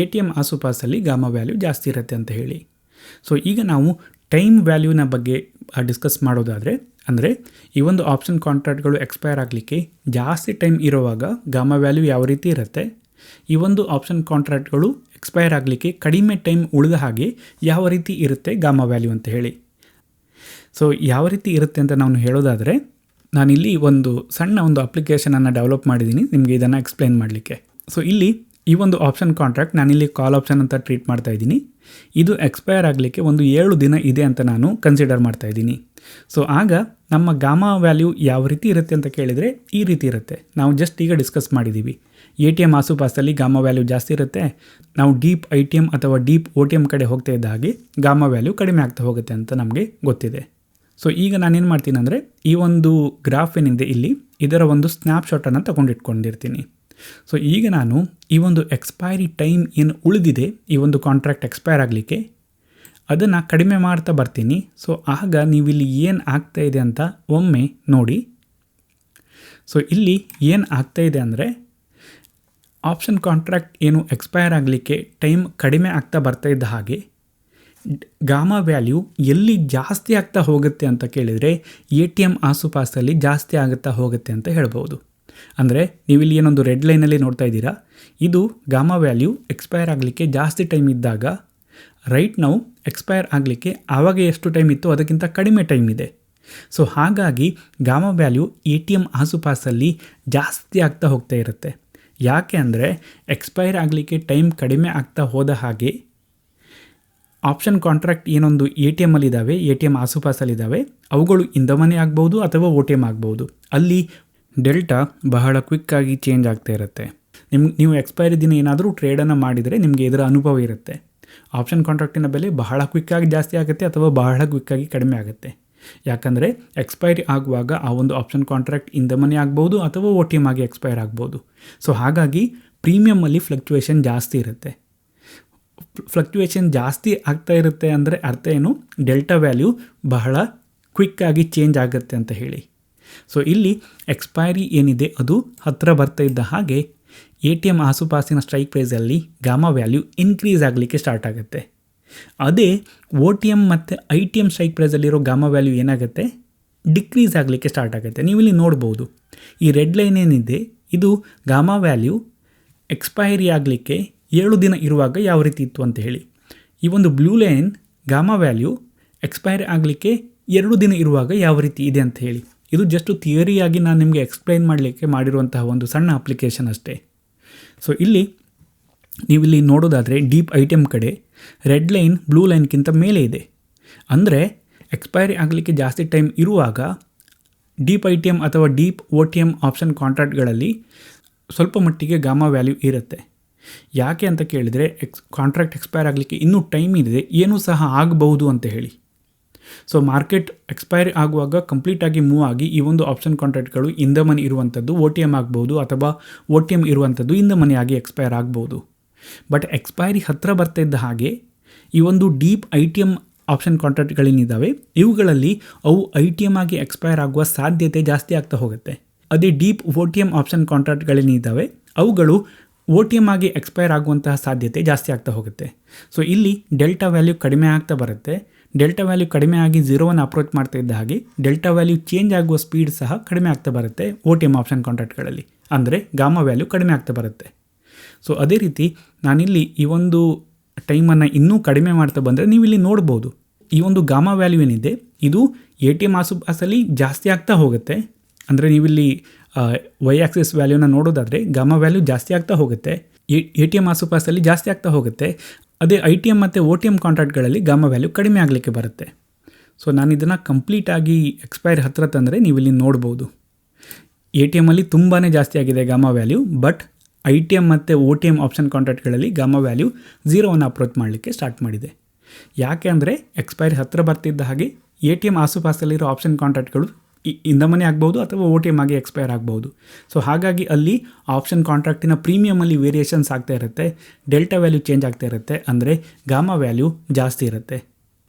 ATM ಆಸುಪಾಸಲ್ಲಿ ಗಾಮಾ ವ್ಯಾಲ್ಯೂ ಜಾಸ್ತಿ ಇರುತ್ತೆ ಅಂತ ಹೇಳಿ. ಸೊ ಈಗ ನಾವು ಟೈಮ್ ವ್ಯಾಲ್ಯೂನ ಬಗ್ಗೆ ಡಿಸ್ಕಸ್ ಮಾಡೋದಾದರೆ ಅಂದರೆ ಈ ಒಂದು ಆಪ್ಷನ್ ಕಾಂಟ್ರಾಕ್ಟ್ಗಳು ಎಕ್ಸ್ಪೈರ್ ಆಗಲಿಕ್ಕೆ ಜಾಸ್ತಿ ಟೈಮ್ ಇರುವಾಗ ಗಾಮಾ ವ್ಯಾಲ್ಯೂ ಯಾವ ರೀತಿ ಇರುತ್ತೆ, ಈ ಒಂದು ಆಪ್ಷನ್ ಕಾಂಟ್ರಾಕ್ಟ್ಗಳು ಎಕ್ಸ್ಪೈರ್ ಆಗಲಿಕ್ಕೆ ಕಡಿಮೆ ಟೈಮ್ ಉಳಿದ ಹಾಗೆ ಯಾವ ರೀತಿ ಇರುತ್ತೆ ಗಾಮಾ ವ್ಯಾಲ್ಯೂ ಅಂತ ಹೇಳಿ. ಸೊ ಯಾವ ರೀತಿ ಇರುತ್ತೆ ಅಂತ ನಾನು ಹೇಳೋದಾದರೆ ನಾನಿಲ್ಲಿ ಒಂದು ಸಣ್ಣ ಒಂದು ಅಪ್ಲಿಕೇಶನನ್ನು ಡೆವಲಪ್ ಮಾಡಿದ್ದೀನಿ ನಿಮಗೆ ಇದನ್ನು ಎಕ್ಸ್ಪ್ಲೈನ್ ಮಾಡಲಿಕ್ಕೆ. ಸೊ ಇಲ್ಲಿ ಈ ಒಂದು ಆಪ್ಷನ್ ಕಾಂಟ್ರಾಕ್ಟ್ ನಾನಿಲ್ಲಿ ಕಾಲ್ ಆಪ್ಷನ್ ಅಂತ ಟ್ರೀಟ್ ಮಾಡ್ತಾ ಇದ್ದೀನಿ. ಇದು ಎಕ್ಸ್ಪೈರ್ ಆಗಲಿಕ್ಕೆ ಒಂದು 7 ದಿನ ಇದೆ ಅಂತ ನಾನು ಕನ್ಸಿಡರ್ ಮಾಡ್ತಾ ಇದ್ದೀನಿ. ಸೊ ಆಗ ನಮ್ಮ ಗಾಮಾ ವ್ಯಾಲ್ಯೂ ಯಾವ ರೀತಿ ಇರುತ್ತೆ ಅಂತ ಕೇಳಿದರೆ ಈ ರೀತಿ ಇರುತ್ತೆ. ನಾವು ಜಸ್ಟ್ ಈಗ ಡಿಸ್ಕಸ್ ಮಾಡಿದ್ದೀವಿ. ATM ಆಸುಪಾಸಲ್ಲಿ ಗಾಮಾ ವ್ಯಾಲ್ಯೂ ಜಾಸ್ತಿ ಇರುತ್ತೆ, ನಾವು ಡೀಪ್ ITM ಅಥವಾ ಡೀಪ್ OTM ಕಡೆ ಹೋಗ್ತಾ ಇದ್ದ ಹಾಗೆ ಗಾಮಾ ವ್ಯಾಲ್ಯೂ ಕಡಿಮೆ ಆಗ್ತಾ ಹೋಗುತ್ತೆ ಅಂತ ನಮಗೆ ಗೊತ್ತಿದೆ. ಸೊ ಈಗ ನಾನೇನು ಮಾಡ್ತೀನಿ ಅಂದರೆ ಈ ಒಂದು ಗ್ರಾಫ್ ಏನಿದೆ ಇಲ್ಲಿ ಇದರ ಒಂದು ಸ್ನ್ಯಾಪ್ಶಾಟನ್ನು ತಗೊಂಡಿಟ್ಕೊಂಡಿರ್ತೀನಿ. ಸೊ ಈಗ ನಾನು ಈ ಒಂದು ಎಕ್ಸ್ಪೈರಿ ಟೈಮ್ ಏನು ಉಳಿದಿದೆ ಈ ಒಂದು ಕಾಂಟ್ರಾಕ್ಟ್ ಎಕ್ಸ್ಪೈರ್ ಆಗಲಿಕ್ಕೆ ಅದನ್ನು ಕಡಿಮೆ ಮಾಡ್ತಾ ಬರ್ತೀನಿ. ಸೊ ಆಗ ನೀವಿಲ್ಲಿ ಏನು ಆಗ್ತಾ ಇದೆ ಅಂತ ಒಮ್ಮೆ ನೋಡಿ. ಸೊ ಇಲ್ಲಿ ಏನು ಆಗ್ತಾ ಇದೆ ಅಂದರೆ ಆಪ್ಷನ್ ಕಾಂಟ್ರಾಕ್ಟ್ ಏನು ಎಕ್ಸ್ಪೈರ್ ಆಗಲಿಕ್ಕೆ ಟೈಮ್ ಕಡಿಮೆ ಆಗ್ತಾ ಬರ್ತಾ ಇದ್ದ ಹಾಗೆ ಗಾಮಾ ವ್ಯಾಲ್ಯೂ ಎಲ್ಲಿ ಜಾಸ್ತಿ ಆಗ್ತಾ ಹೋಗುತ್ತೆ ಅಂತ ಕೇಳಿದರೆ ATM ಆಸುಪಾಸಲ್ಲಿ ಜಾಸ್ತಿ ಆಗುತ್ತಾ ಹೋಗುತ್ತೆ ಅಂತ ಹೇಳ್ಬೋದು. ಅಂದರೆ ನೀವಿಲ್ಲಿ ಏನೊಂದು ರೆಡ್ ಲೈನಲ್ಲಿ ನೋಡ್ತಾ ಇದ್ದೀರಾ, ಇದು ಗಾಮಾ ವ್ಯಾಲ್ಯೂ ಎಕ್ಸ್ಪೈರ್ ಆಗಲಿಕ್ಕೆ ಜಾಸ್ತಿ ಟೈಮ್ ಇದ್ದಾಗ ರೈಟ್ ನಾವು ಎಕ್ಸ್ಪೈರ್ ಆಗಲಿಕ್ಕೆ ಆವಾಗ ಎಷ್ಟು ಟೈಮ್ ಇತ್ತು ಅದಕ್ಕಿಂತ ಕಡಿಮೆ ಟೈಮ್ ಇದೆ. ಸೊ ಹಾಗಾಗಿ ಗಾಮಾ ವ್ಯಾಲ್ಯೂ ATM ಆಸುಪಾಸಲ್ಲಿ ಜಾಸ್ತಿ ಆಗ್ತಾ ಹೋಗ್ತಾ ಇರುತ್ತೆ. ಯಾಕೆ ಅಂದರೆ ಎಕ್ಸ್ಪೈರ್ ಆಗಲಿಕ್ಕೆ ಟೈಮ್ ಕಡಿಮೆ ಆಗ್ತಾ ಹೋದ ಹಾಗೆ ಆಪ್ಷನ್ ಕಾಂಟ್ರಾಕ್ಟ್ ಏನೊಂದು ATMಲ್ಲಿದ್ದಾವೆ, ATM ಆಸುಪಾಸಲ್ಲಿದ್ದಾವೆ, ಅವುಗಳು ಇನ್ ದ ಮನಿ ಆಗ್ಬೋದು ಅಥವಾ OTM ಆಗ್ಬೋದು. ಅಲ್ಲಿ ಡೆಲ್ಟಾ ಬಹಳ ಕ್ವಿಕ್ಕಾಗಿ ಚೇಂಜ್ ಆಗ್ತಾ ಇರುತ್ತೆ. ನೀವು ಎಕ್ಸ್ಪೈರಿ ದಿನ ಏನಾದರೂ ಟ್ರೇಡನ್ನು ಮಾಡಿದರೆ ನಿಮಗೆ ಇದರ ಅನುಭವ ಇರುತ್ತೆ. ಆಪ್ಷನ್ ಕಾಂಟ್ರಾಕ್ಟಿನ ಬೆಲೆ ಬಹಳ ಕ್ವಿಕ್ಕಾಗಿ ಜಾಸ್ತಿ ಆಗುತ್ತೆ ಅಥವಾ ಬಹಳ ಕ್ವಿಕ್ಕಾಗಿ ಕಡಿಮೆ ಆಗುತ್ತೆ. ಯಾಕಂದರೆ ಎಕ್ಸ್ಪೈರಿ ಆಗುವಾಗ ಆ ಒಂದು option contract in the money ಆಗ್ಬೋದು ಅಥವಾ ಒ ಟಿ ಎಮ್ ಆಗಿ ಎಕ್ಸ್ಪೈರ್ ಆಗ್ಬೋದು. ಸೊ ಹಾಗಾಗಿ ಪ್ರೀಮಿಯಮಲ್ಲಿ ಫ್ಲಕ್ಚುಯೇಷನ್ ಜಾಸ್ತಿ ಇರುತ್ತೆ. ಫ್ಲಕ್ಚುಯೇಷನ್ ಜಾಸ್ತಿ ಆಗ್ತಾ ಇರುತ್ತೆ ಅಂದರೆ ಅರ್ಥ ಏನು, ಡೆಲ್ಟಾ ವ್ಯಾಲ್ಯೂ ಬಹಳ ಕ್ವಿಕ್ಕಾಗಿ ಚೇಂಜ್ ಆಗುತ್ತೆ ಅಂತ ಹೇಳಿ. ಸೊ ಇಲ್ಲಿ ಎಕ್ಸ್ಪೈರಿ ಏನಿದೆ ಅದು ಹತ್ತಿರ ಬರ್ತಾ ಇದ್ದ ಹಾಗೆ ಎ ಟಿ ಎಮ್ ಆಸುಪಾಸಿನ ಸ್ಟ್ರೈಕ್ ಪ್ರೈಸಲ್ಲಿ ಗಾಮಾ ವ್ಯಾಲ್ಯೂ ಇನ್ಕ್ರೀಸ್ ಆಗಲಿಕ್ಕೆ ಸ್ಟಾರ್ಟ್ ಆಗುತ್ತೆ. ಅದೇ ಒ ಟಿ ಎಮ್ ಮತ್ತು ಐ ಟಿ ಎಮ್ ಸ್ಟ್ರೈಕ್ ಪ್ರೈಸಲ್ಲಿರೋ ಗಾಮಾ ವ್ಯಾಲ್ಯೂ ಏನಾಗುತ್ತೆ, ಡಿಕ್ರೀಸ್ ಆಗಲಿಕ್ಕೆ ಸ್ಟಾರ್ಟ್ ಆಗುತ್ತೆ. ನೀವು ಇಲ್ಲಿ ನೋಡ್ಬೋದು, ಈ ರೆಡ್ ಲೈನ್ ಏನಿದೆ ಇದು ಗಾಮಾ ವ್ಯಾಲ್ಯೂ ಎಕ್ಸ್ಪೈರಿ ಆಗಲಿಕ್ಕೆ 7 ದಿನ ಇರುವಾಗ ಯಾವ ರೀತಿ ಇತ್ತು ಅಂತ ಹೇಳಿ. ಈ ಒಂದು blue line gamma value expiry ಆಗಲಿಕ್ಕೆ 2 ದಿನ ಇರುವಾಗ ಯಾವ ರೀತಿ ಇದೆ ಅಂತ ಹೇಳಿ. ಇದು ಜಸ್ಟ್ ಥಿಯರಿಯಾಗಿ ನಾನು ನಿಮಗೆ ಎಕ್ಸ್ಪ್ಲೈನ್ ಮಾಡಲಿಕ್ಕೆ ಮಾಡಿರುವಂತಹ ಒಂದು ಸಣ್ಣ ಅಪ್ಲಿಕೇಶನ್ ಅಷ್ಟೇ. ಸೊ ಇಲ್ಲಿ ನೀವಿಲ್ಲಿ ನೋಡೋದಾದರೆ ಡೀಪ್ ಐ ಟಿ ಎಮ್ ಕಡೆ ರೆಡ್ ಲೈನ್ ಬ್ಲೂ ಲೈನ್ಗಿಂತ ಮೇಲೆ ಇದೆ. ಅಂದರೆ ಎಕ್ಸ್ಪೈರಿ ಆಗಲಿಕ್ಕೆ ಜಾಸ್ತಿ ಟೈಮ್ ಇರುವಾಗ ಡೀಪ್ ಐ ಟಿ ಎಮ್ ಅಥವಾ deep O T M option ಕಾಂಟ್ರಾಕ್ಟ್ಗಳಲ್ಲಿ ಸ್ವಲ್ಪ ಮಟ್ಟಿಗೆ ಗಾಮಾ ವ್ಯಾಲ್ಯೂ ಇರುತ್ತೆ. ಯಾಕೆ ಅಂತ ಕೇಳಿದರೆ ಕಾಂಟ್ರಾಕ್ಟ್ ಎಕ್ಸ್ಪೈರ್ ಆಗಲಿಕ್ಕೆ ಇನ್ನೂ ಟೈಮ್ ಇದೆ, ಏನೂ ಸಹ ಆಗಬಹುದು ಅಂತ ಹೇಳಿ. ಸೊ ಮಾರ್ಕೆಟ್ ಎಕ್ಸ್ಪೈರಿ ಆಗುವಾಗ ಕಂಪ್ಲೀಟಾಗಿ ಮೂವ್ ಆಗಿ ಈ ಒಂದು ಆಪ್ಷನ್ ಕಾಂಟ್ರಾಕ್ಟ್ಗಳು ಇನ್ ದ ಮನಿ ಇರುವಂಥದ್ದು ಒ ಟಿ ಎಮ್ ಆಗ್ಬೋದು ಅಥವಾ ಒ ಟಿ ಎಮ್ ಇರುವಂಥದ್ದು ಇನ್ ದ ಮನಿ ಆಗಿ ಎಕ್ಸ್ಪೈರ್ ಆಗ್ಬೋದು. ಬಟ್ ಎಕ್ಸ್ಪೈರಿ ಹತ್ತಿರ ಬರ್ತಾ ಇದ್ದ ಹಾಗೆ ಈ ಒಂದು deep I T M option ಕಾಂಟ್ರಾಕ್ಟ್ಗಳೇನಿದ್ದಾವೆ ಇವುಗಳಲ್ಲಿ ಅವು ಐ ಟಿ ಎಮ್ ಆಗಿ ಎಕ್ಸ್ಪೈರ್ ಆಗುವ ಸಾಧ್ಯತೆ ಜಾಸ್ತಿ ಆಗ್ತಾ ಹೋಗುತ್ತೆ. ಅದೇ deep O T M option ಕಾಂಟ್ರಾಕ್ಟ್ಗಳೇನಿದ್ದಾವೆ ಅವುಗಳು ಒ ಟಿ ಎಮ್ ಆಗಿ ಎಕ್ಸ್ಪೈರ್ ಆಗುವಂತಹ ಸಾಧ್ಯತೆ ಜಾಸ್ತಿ ಆಗ್ತಾ ಹೋಗುತ್ತೆ. ಸೊ ಇಲ್ಲಿ ಡೆಲ್ಟಾ ವ್ಯಾಲ್ಯೂ ಕಡಿಮೆ ಆಗ್ತಾ ಬರುತ್ತೆ. ಡೆಲ್ಟಾ ವ್ಯಾಲ್ಯೂ ಕಡಿಮೆ ಆಗಿ 0ವನ್ನು ಅಪ್ರೋಚ್ ಮಾಡ್ತಾ ಇದ್ದ ಹಾಗೆ ಡೆಲ್ಟಾ ವ್ಯಾಲ್ಯೂ ಚೇಂಜ್ ಆಗುವ ಸ್ಪೀಡ್ ಸಹ ಕಡಿಮೆ ಆಗ್ತಾ ಬರುತ್ತೆ ಒ ಟಿ ಎಮ್ ಆಪ್ಷನ್ ಕಾಂಟ್ರಾಕ್ಟ್ಗಳಲ್ಲಿ. ಅಂದರೆ ಗಾಮಾ ವ್ಯಾಲ್ಯೂ ಕಡಿಮೆ ಆಗ್ತಾ ಬರುತ್ತೆ. ಸೊ ಅದೇ ರೀತಿ ನಾನಿಲ್ಲಿ ಈ ಒಂದು ಟೈಮನ್ನು ಇನ್ನೂ ಕಡಿಮೆ ಮಾಡ್ತಾ ಬಂದರೆ ನೀವು ಇಲ್ಲಿ ನೋಡ್ಬೋದು, ಈ ಒಂದು ಗಾಮಾ ವ್ಯಾಲ್ಯೂ ಏನಿದೆ ಇದು ಎ ಟಿ ಎಮ್ ಆಸುಪಾಸಲ್ಲಿ ಜಾಸ್ತಿ ಆಗ್ತಾ ಹೋಗುತ್ತೆ. ಅಂದರೆ ನೀವಿಲ್ಲಿ ವೈ ಆಕ್ಸಿಸ್ ವ್ಯಾಲ್ಯೂನ ನೋಡೋದಾದರೆ ಗಾಮಾ ವ್ಯಾಲ್ಯೂ ಜಾಸ್ತಿ ಆಗ್ತಾ ಹೋಗುತ್ತೆ, ಎ ಟಿ ಎಮ್ ಆಸುಪಾಸಲ್ಲಿ ಜಾಸ್ತಿ ಆಗ್ತಾ ಹೋಗುತ್ತೆ. ಅದೇ ಐ ಟಿ ಎಮ್ ಮತ್ತು ಒ ಟಿ ಎಮ್ ಕಾಂಟ್ರಾಕ್ಟ್ಗಳಲ್ಲಿ ಗಾಮಾ ವ್ಯಾಲ್ಯೂ ಕಡಿಮೆ ಆಗಲಿಕ್ಕೆ ಬರುತ್ತೆ. ಸೊ ನಾನು ಇದನ್ನು ಕಂಪ್ಲೀಟಾಗಿ ಎಕ್ಸ್ಪೈರ್ ಹತ್ತಿರ ತಂದರೆ ನೀವು ಇಲ್ಲಿ ನೋಡ್ಬೋದು, ಎ ಟಿ ಎಮ್ಮಲ್ಲಿ ತುಂಬಾ ಜಾಸ್ತಿ ಆಗಿದೆ gamma value. But I T M ಮತ್ತು ಒ ಟಿ ಎಮ್ ಆಪ್ಷನ್ ಕಾಂಟ್ರಾಕ್ಟ್ಗಳಲ್ಲಿ ಗಾಮಾ ವ್ಯಾಲ್ಯೂ 0ವನ್ನು ಅಪ್ರೋಚ್ ಮಾಡಲಿಕ್ಕೆ ಸ್ಟಾರ್ಟ್ ಮಾಡಿದೆ. ಯಾಕೆ ಅಂದರೆ ಎಕ್ಸ್ಪೈರಿ ಹತ್ತಿರ ಬರ್ತಿದ್ದ ಹಾಗೆ ಎ ಟಿ ಎಮ್ ಆಸುಪಾಸಲ್ಲಿರೋ ಆಪ್ಷನ್ ಕಾಂಟ್ರಾಕ್ಟ್ಗಳು ಇನ್ ದ ಮನಿ ಆಗ್ಬೋದು ಅಥವಾ ಒ ಟಿ ಎಮ್ ಆಗಿ ಎಕ್ಸ್ಪೈರ್ ಆಗ್ಬೋದು. ಸೊ ಹಾಗಾಗಿ ಅಲ್ಲಿ ಆಪ್ಷನ್ ಕಾಂಟ್ರಾಕ್ಟಿನ ಪ್ರೀಮಿಯಮಲ್ಲಿ ವೇರಿಯೇಷನ್ಸ್ ಆಗ್ತಾ ಇರುತ್ತೆ, ಡೆಲ್ಟಾ ವ್ಯಾಲ್ಯೂ ಚೇಂಜ್ ಆಗ್ತಾ ಇರುತ್ತೆ, ಅಂದರೆ ಗಾಮಾ ವ್ಯಾಲ್ಯೂ ಜಾಸ್ತಿ ಇರುತ್ತೆ.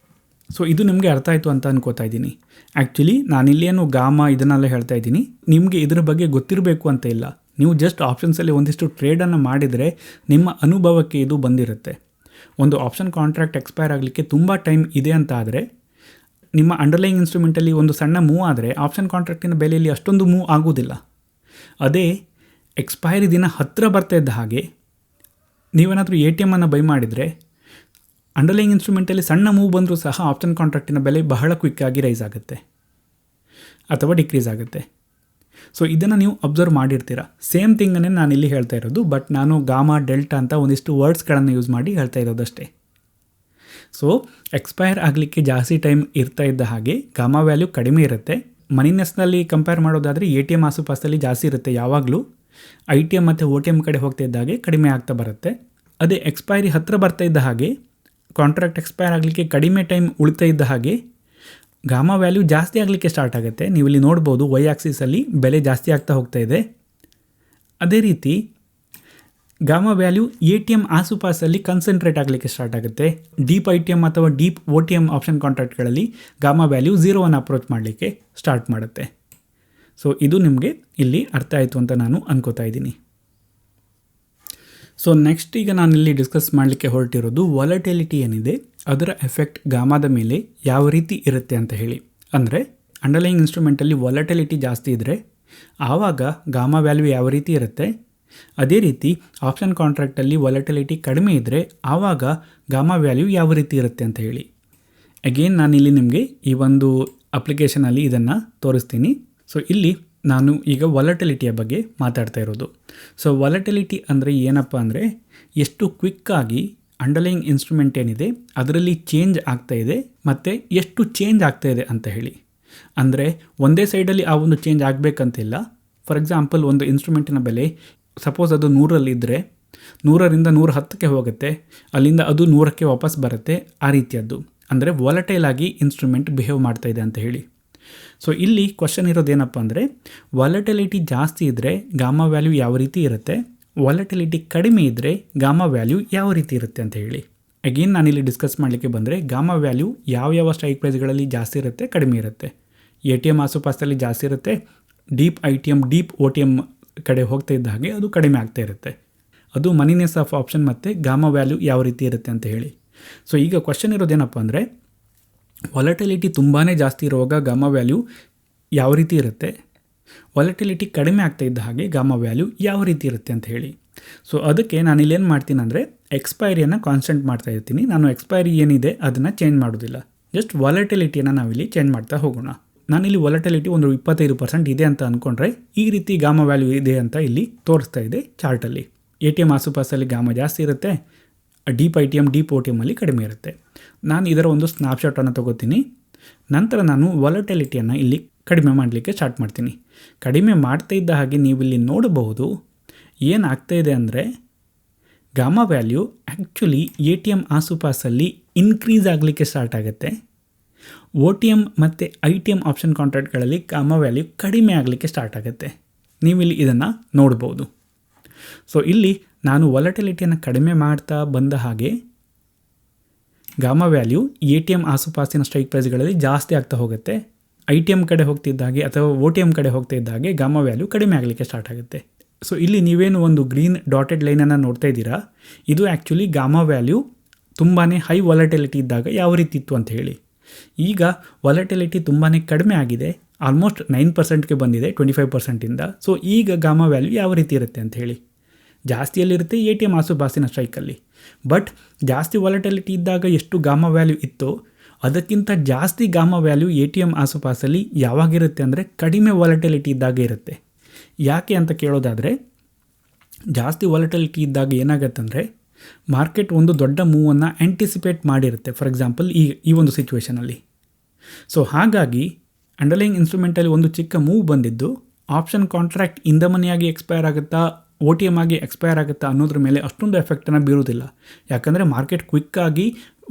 ಸೊ ಇದು ನಿಮಗೆ ಅರ್ಥ ಆಯಿತು ಅಂತ ಅನ್ಕೋತಾ ಇದ್ದೀನಿ. ಆ್ಯಕ್ಚುಲಿ ನಾನಿಲ್ಲೇನು ಗಾಮಾ ಇದನ್ನೆಲ್ಲ ಹೇಳ್ತಾ ಇದ್ದೀನಿ, ನಿಮಗೆ ಇದರ ಬಗ್ಗೆ ಗೊತ್ತಿರಬೇಕು ಅಂತ ಇಲ್ಲ. ನೀವು ಜಸ್ಟ್ ಆಪ್ಷನ್ಸಲ್ಲಿ ಒಂದಿಷ್ಟು ಟ್ರೇಡನ್ನು ಮಾಡಿದರೆ ನಿಮ್ಮ ಅನುಭವಕ್ಕೆ ಇದು ಬಂದಿರುತ್ತೆ. ಒಂದು ಆಪ್ಷನ್ ಕಾಂಟ್ರಾಕ್ಟ್ ಎಕ್ಸ್ಪೈರ್ ಆಗಲಿಕ್ಕೆ ತುಂಬ ಟೈಮ್ ಇದೆ ಅಂತ ಆದರೆ ನಿಮ್ಮ ಅಂಡರ್ಲೈಯಿಂಗ್ ಇನ್ಸ್ಟ್ರೂಮೆಂಟಲ್ಲಿ ಒಂದು ಸಣ್ಣ ಮೂವ್ ಆದರೆ ಆಪ್ಷನ್ ಕಾಂಟ್ರಾಕ್ಟಿನ ಬೆಲೆಯಲ್ಲಿ ಅಷ್ಟೊಂದು ಮೂವ್ ಆಗೋದಿಲ್ಲ. ಅದೇ ಎಕ್ಸ್ಪೈರಿ ದಿನ ಹತ್ತಿರ ಬರ್ತಾ ಇದ್ದ ಹಾಗೆ ನೀವೇನಾದರೂ ಎ ಟಿ ಎಮ್ಮನ್ನು ಬೈ ಮಾಡಿದರೆ ಅಂಡರ್ಲೈಯಿಂಗ್ ಇನ್ಸ್ಟ್ರೂಮೆಂಟಲ್ಲಿ ಸಣ್ಣ ಮೂವ್ ಬಂದರೂ ಸಹ ಆಪ್ಷನ್ ಕಾಂಟ್ರಾಕ್ಟಿನ ಬೆಲೆ ಬಹಳ ಕ್ವಿಕ್ಕಾಗಿ ರೈಸ್ ಆಗುತ್ತೆ ಅಥವಾ ಡಿಕ್ರೀಸ್ ಆಗುತ್ತೆ. ಸೊ ಇದನ್ನು ನೀವು ಅಬ್ಸರ್ವ್ ಮಾಡಿರ್ತೀರ. ಸೇಮ್ ಥಿಂಗನ್ನೇ ನಾನು ಇಲ್ಲಿ ಹೇಳ್ತಾ ಇರೋದು, ಬಟ್ ನಾನು ಗಾಮಾ ಡೆಲ್ಟಾ ಅಂತ ಒಂದಿಷ್ಟು ವರ್ಡ್ಸ್ಗಳನ್ನು ಯೂಸ್ ಮಾಡಿ ಹೇಳ್ತಾ ಇರೋದಷ್ಟೇ. ಸೊ ಎಕ್ಸ್ಪೈರ್ ಆಗಲಿಕ್ಕೆ ಜಾಸ್ತಿ ಟೈಮ್ ಇರ್ತಾ ಇದ್ದ ಹಾಗೆ ಗಾಮಾ ವ್ಯಾಲ್ಯೂ ಕಡಿಮೆ ಇರುತ್ತೆ. ಮನಿನೆಸ್ನಲ್ಲಿ ಕಂಪೇರ್ ಮಾಡೋದಾದರೆ ಎ ಟಿ ಎಮ್ ಆಸುಪಾಸಲ್ಲಿ ಜಾಸ್ತಿ ಇರುತ್ತೆ ಯಾವಾಗಲೂ. ಐ ಟಿ ಎಮ್ ಮತ್ತು ಒ ಟಿ ಎಮ್ ಕಡೆ ಹೋಗ್ತಾ ಇದ್ದ ಹಾಗೆ ಕಡಿಮೆ ಆಗ್ತಾ ಬರುತ್ತೆ. ಅದೇ ಎಕ್ಸ್ಪೈರಿ ಹತ್ತಿರ ಬರ್ತಾ ಇದ್ದ ಹಾಗೆ ಕಾಂಟ್ರಾಕ್ಟ್ ಎಕ್ಸ್ಪೈರ್ ಆಗಲಿಕ್ಕೆ ಕಡಿಮೆ ಟೈಮ್ ಉಳಿತಾ ಇದ್ದ ಹಾಗೆ ಗಾಮಾ ವ್ಯಾಲ್ಯೂ ಜಾಸ್ತಿ ಆಗಲಿಕ್ಕೆ ಸ್ಟಾರ್ಟ್ ಆಗುತ್ತೆ. ನೀವು ಇಲ್ಲಿ ನೋಡ್ಬೋದು ವೈ ಆಕ್ಸಿಸಲ್ಲಿ ಬೆಲೆ ಜಾಸ್ತಿ ಆಗ್ತಾ ಹೋಗ್ತಾ ಇದೆ. ಅದೇ ರೀತಿ gamma value A T M ಆಸುಪಾಸಲ್ಲಿ ಕನ್ಸಂಟ್ರೇಟ್ ಆಗಲಿಕ್ಕೆ ಸ್ಟಾರ್ಟ್ ಆಗುತ್ತೆ. ಡೀಪ್ ಐ ಟಿ ಎಮ್ ಅಥವಾ deep O T M option ಕಾಂಟ್ರಾಕ್ಟ್ಗಳಲ್ಲಿ ಗಾಮಾ ವ್ಯಾಲ್ಯೂ 0ವನ್ನು ಅಪ್ರೋಚ್ ಮಾಡಲಿಕ್ಕೆ ಸ್ಟಾರ್ಟ್ ಮಾಡುತ್ತೆ. ಸೊ ಇದು ನಿಮಗೆ ಇಲ್ಲಿ ಅರ್ಥ ಆಯಿತು ಅಂತ ನಾನು ಅನ್ಕೋತಾ ಇದ್ದೀನಿ. ಸೊ ನೆಕ್ಸ್ಟ್ ಈಗ ನಾನಿಲ್ಲಿ ಡಿಸ್ಕಸ್ ಮಾಡಲಿಕ್ಕೆ ಹೊರಟಿರೋದು ವಾಲಟಿಲಿಟಿ ಏನಿದೆ ಅದರ ಎಫೆಕ್ಟ್ ಗಾಮಾದ ಮೇಲೆ ಯಾವ ರೀತಿ ಇರುತ್ತೆ ಅಂತ ಹೇಳಿ. ಅಂದರೆ ಅಂಡರ್ಲೈಯಿಂಗ್ ಇನ್ಸ್ಟ್ರೂಮೆಂಟಲ್ಲಿ ವಾಲಟಿಲಿಟಿ ಜಾಸ್ತಿ ಇದ್ದರೆ ಆವಾಗ ಗಾಮಾ ವ್ಯಾಲ್ಯೂ ಯಾವ ರೀತಿ ಇರುತ್ತೆ, ಅದೇ ರೀತಿ ಆಪ್ಷನ್ ಕಾಂಟ್ರಾಕ್ಟಲ್ಲಿ ವಾಲಟಿಲಿಟಿ ಕಡಿಮೆ ಇದ್ದರೆ ಆವಾಗ ಗಾಮಾ ವ್ಯಾಲ್ಯೂ ಯಾವ ರೀತಿ ಇರುತ್ತೆ ಅಂತ ಹೇಳಿ. ಅಗೇನ್ ನಾನಿಲ್ಲಿ ನಿಮಗೆ ಈ ಒಂದು ಅಪ್ಲಿಕೇಶನಲ್ಲಿ ಇದನ್ನು ತೋರಿಸ್ತೀನಿ. ಸೊ ಇಲ್ಲಿ ನಾನು ಈಗ ವಾಲಟಿಲಿಟಿಯ ಬಗ್ಗೆ ಮಾತಾಡ್ತಾ ಇರೋದು. ಸೊ ವಾಲಟಿಲಿಟಿ ಅಂದರೆ ಏನಪ್ಪ ಅಂದರೆ ಎಷ್ಟು ಕ್ವಿಕ್ಕಾಗಿ ಅಂಡರ್ಲೈಯಿಂಗ್ ಇನ್ಸ್ಟ್ರೂಮೆಂಟ್ ಏನಿದೆ ಅದರಲ್ಲಿ ಚೇಂಜ್ ಆಗ್ತಾ ಇದೆ ಮತ್ತು ಎಷ್ಟು ಚೇಂಜ್ ಆಗ್ತಾ ಇದೆ ಅಂತ ಹೇಳಿ. ಅಂದರೆ ಒಂದೇ ಸೈಡಲ್ಲಿ ಆ ಒಂದು ಚೇಂಜ್ ಆಗಬೇಕಂತಿಲ್ಲ. ಫಾರ್ ಎಕ್ಸಾಂಪಲ್ ಒಂದು ಇನ್ಸ್ಟ್ರೂಮೆಂಟಿನ ಬೆಲೆ ಸಪೋಸ್ ಅದು 100ರಲ್ಲಿದ್ದರೆ 100ರಿಂದ 110ಕ್ಕೆ ಹೋಗುತ್ತೆ, ಅಲ್ಲಿಂದ ಅದು 100ಕ್ಕೆ ವಾಪಸ್ ಬರುತ್ತೆ, ಆ ರೀತಿಯದ್ದು. ಅಂದರೆ ವಾಲಟೈಲ್ ಆಗಿ ಇನ್ಸ್ಟ್ರೂಮೆಂಟ್ ಬಿಹೇವ್ ಮಾಡ್ತಾ ಇದೆ ಅಂತ ಹೇಳಿ. ಸೊ ಇಲ್ಲಿ ಕ್ವಶನ್ ಇರೋದೇನಪ್ಪ ಅಂದರೆ ವಾಲಟಿಲಿಟಿ ಜಾಸ್ತಿ ಇದ್ದರೆ ಗಾಮಾ ವ್ಯಾಲ್ಯೂ ಯಾವ ರೀತಿ ಇರುತ್ತೆ, ವಾಲಟಿಲಿಟಿ ಕಡಿಮೆ ಇದ್ದರೆ ಗಾಮಾ ವ್ಯಾಲ್ಯೂ ಯಾವ ರೀತಿ ಇರುತ್ತೆ ಅಂತ ಹೇಳಿ. ಅಗೇನ್ ನಾನಿಲ್ಲಿ ಡಿಸ್ಕಸ್ ಮಾಡಲಿಕ್ಕೆ ಬಂದರೆ ಗಾಮಾ ವ್ಯಾಲ್ಯೂ ಯಾವ ಸ್ಟ್ರೈಕ್ ಪ್ರೈಸ್ಗಳಲ್ಲಿ ಜಾಸ್ತಿ ಇರುತ್ತೆ, ಕಡಿಮೆ ಇರುತ್ತೆ. ATM ಆಸುಪಾಸಲ್ಲಿ ಜಾಸ್ತಿ ಇರುತ್ತೆ, ಡೀಪ್ ITM ಡೀಪ್ OTM ಕಡೆ ಹೋಗ್ತಾ ಇದ್ದ ಹಾಗೆ ಅದು ಕಡಿಮೆ ಆಗ್ತಾ ಇರುತ್ತೆ. ಅದು ಮನಿನೆಸ್ ಆಫ್ ಆಪ್ಷನ್ ಮತ್ತು ಗಾಮಾ ವ್ಯಾಲ್ಯೂ ಯಾವ ರೀತಿ ಇರುತ್ತೆ ಅಂತ ಹೇಳಿ. ಸೊ ಈಗ ಕ್ವಶನ್ ಇರೋದೇನಪ್ಪ ಅಂದರೆ ವಾಲಟಿಲಿಟಿ ತುಂಬಾ ಜಾಸ್ತಿ ಇರುವಾಗ ಗಾಮಾ ವ್ಯಾಲ್ಯೂ ಯಾವ ರೀತಿ ಇರುತ್ತೆ, ವಾಲಟಿಲಿಟಿ ಕಡಿಮೆ ಆಗ್ತಾ ಇದ್ದ ಹಾಗೆ ಗಾಮಾ ವ್ಯಾಲ್ಯೂ ಯಾವ ರೀತಿ ಇರುತ್ತೆ ಅಂತ ಹೇಳಿ. ಸೊ ಅದಕ್ಕೆ ನಾನು ಇಲ್ಲೇನು ಮಾಡ್ತೀನಿ ಅಂದರೆ ಎಕ್ಸ್ಪೈರಿಯನ್ನು ಕಾನ್ಸ್ಟೆಂಟ್ ಮಾಡ್ತಾ ಇರ್ತೀನಿ. ನಾನು ಎಕ್ಸ್ಪೈರಿ ಏನಿದೆ ಅದನ್ನು ಚೇಂಜ್ ಮಾಡೋದಿಲ್ಲ, ಜಸ್ಟ್ ವಾಲಟಿಲಿಟಿಯನ್ನು ನಾವಿಲ್ಲಿ ಚೇಂಜ್ ಮಾಡ್ತಾ ಹೋಗೋಣ. ನಾನಿಲ್ಲಿ ವಾಲಟಿಲಿಟಿ ಒಂದು 25% ಇದೆ ಅಂತ ಅಂದ್ಕೊಂಡ್ರೆ ಈ ರೀತಿ ಗಾಮಾ ವ್ಯಾಲ್ಯೂ ಇದೆ ಅಂತ ಇಲ್ಲಿ ತೋರಿಸ್ತಾ ಇದೆ ಚಾರ್ಟಲ್ಲಿ. ATM ಆಸುಪಾಸಲ್ಲಿ ಗಾಮಾ ಜಾಸ್ತಿ ಇರುತ್ತೆ, ಡೀಪ್ ITM ಡೀಪ್ OTM ಅಲ್ಲಿ ಕಡಿಮೆ ಇರುತ್ತೆ. ನಾನು ಇದರ ಒಂದು ಸ್ನ್ಯಾಪ್ಶಾಟನ್ನು ತೊಗೋತೀನಿ. ನಂತರ ನಾನು ವಾಲಟಿಲಿಟಿಯನ್ನು ಇಲ್ಲಿ ಕಡಿಮೆ ಮಾಡಲಿಕ್ಕೆ ಸ್ಟಾರ್ಟ್ ಮಾಡ್ತೀನಿ. ಕಡಿಮೆ ಮಾಡ್ತಾ ಇದ್ದ ಹಾಗೆ ನೀವು ಇಲ್ಲಿ ನೋಡಬಹುದು ಏನಾಗ್ತಾ ಇದೆ ಅಂದರೆ ಗಾಮಾ ವ್ಯಾಲ್ಯೂ ಆ್ಯಕ್ಚುಲಿ ATM ಆಸುಪಾಸಲ್ಲಿ ಇನ್ಕ್ರೀಸ್ ಆಗಲಿಕ್ಕೆ ಸ್ಟಾರ್ಟ್ ಆಗುತ್ತೆ. OTM ಮತ್ತು ITM ಆಪ್ಷನ್ ಕಾಂಟ್ರಾಕ್ಟ್ಗಳಲ್ಲಿ ಗಾಮಾ ವ್ಯಾಲ್ಯೂ ಕಡಿಮೆ ಆಗಲಿಕ್ಕೆ ಸ್ಟಾರ್ಟ್ ಆಗುತ್ತೆ. ನೀವಿಲ್ಲಿ ಇದನ್ನು ನೋಡ್ಬೋದು. ಸೊ ಇಲ್ಲಿ ನಾನು ವಾಲಟಿಲಿಟಿಯನ್ನು ಕಡಿಮೆ ಮಾಡ್ತಾ ಬಂದ ಹಾಗೆ ಗಾಮಾ ವ್ಯಾಲ್ಯೂ ATM ಆಸುಪಾಸಿನ ಸ್ಟ್ರೈಕ್ ಪ್ರೈಸ್ಗಳಲ್ಲಿ ಜಾಸ್ತಿ ಆಗ್ತಾ ಹೋಗುತ್ತೆ. ITM ಕಡೆ ಹೋಗ್ತಿದ್ದಾಗೆ ಅಥವಾ OTM ಕಡೆ ಹೋಗ್ತಾ ಇದ್ದಾಗೆ ಗಾಮಾ ವ್ಯಾಲ್ಯೂ ಕಡಿಮೆ ಆಗಲಿಕ್ಕೆ ಸ್ಟಾರ್ಟ್ ಆಗುತ್ತೆ. ಸೊ ಇಲ್ಲಿ ನೀವೇನು ಒಂದು ಗ್ರೀನ್ ಡಾಟೆಡ್ ಲೈನನ್ನು ನೋಡ್ತಾ ಇದ್ದೀರಾ, ಇದು ಆ್ಯಕ್ಚುಲಿ ಗಾಮಾ ವ್ಯಾಲ್ಯೂ ತುಂಬಾ ಹೈ ವಾಲಟಿಲಿಟಿ ಇದ್ದಾಗ ಯಾವ ರೀತಿ ಇತ್ತು ಅಂತ ಹೇಳಿ. ಈಗ ವಾಲಟಿಲಿಟಿ ತುಂಬಾ ಕಡಿಮೆ ಆಗಿದೆ, ಆಲ್ಮೋಸ್ಟ್ 9%ಗೆ ಬಂದಿದೆ 25%ಇಂದ. ಸೊ ಈಗ ಗಾಮಾ ವ್ಯಾಲ್ಯೂ ಯಾವ ರೀತಿ ಇರುತ್ತೆ ಅಂತ ಹೇಳಿ. ಜಾಸ್ತಿಯಲ್ಲಿರುತ್ತೆ ATM ಆಸುಪಾಸಿನ ಸ್ಟ್ರೈಕಲ್ಲಿ, ಬಟ್ ಜಾಸ್ತಿ ವಾಲಟಿಲಿಟಿ ಇದ್ದಾಗ ಎಷ್ಟು ಗಾಮಾ ವ್ಯಾಲ್ಯೂ ಇತ್ತೋ ಅದಕ್ಕಿಂತ ಜಾಸ್ತಿ ಗಾಮಾ ವ್ಯಾಲ್ಯೂ ATM ಆಸುಪಾಸಲ್ಲಿ ಯಾವಾಗಿರುತ್ತೆ ಅಂದರೆ ಕಡಿಮೆ ವಾಲಟಿಲಿಟಿ ಇದ್ದಾಗ ಇರುತ್ತೆ. ಯಾಕೆ ಅಂತ ಕೇಳೋದಾದರೆ ಜಾಸ್ತಿ ವಾಲಟಿಲಿಟಿ ಇದ್ದಾಗ ಏನಾಗುತ್ತೆ ಅಂದರೆ ಮಾರ್ಕೆಟ್ ಒಂದು ದೊಡ್ಡ ಮೂವನ್ನು ಆ್ಯಂಟಿಸಿಪೇಟ್ ಮಾಡಿರುತ್ತೆ. ಫಾರ್ ಎಕ್ಸಾಂಪಲ್ ಈ ಒಂದು ಸಿಚುವೇಷನಲ್ಲಿ. ಸೊ ಹಾಗಾಗಿ ಅಂಡರ್ಲೈಯಿಂಗ್ ಇನ್ಸ್ಟ್ರೂಮೆಂಟಲ್ಲಿ ಒಂದು ಚಿಕ್ಕ ಮೂವ್ ಬಂದಿದ್ದು ಆಪ್ಷನ್ ಕಾಂಟ್ರಾಕ್ಟ್ ಇಂದಮನಿಯಾಗಿ ಎಕ್ಸ್ಪೈರ್ ಆಗುತ್ತಾ OTM ಆಗಿ ಎಕ್ಸ್ಪೈರ್ ಆಗುತ್ತಾ ಅನ್ನೋದ್ರ ಮೇಲೆ ಅಷ್ಟೊಂದು ಎಫೆಕ್ಟನ್ನು ಬೀರೋದಿಲ್ಲ. ಯಾಕಂದರೆ ಮಾರ್ಕೆಟ್ ಕ್ವಿಕ್ಕಾಗಿ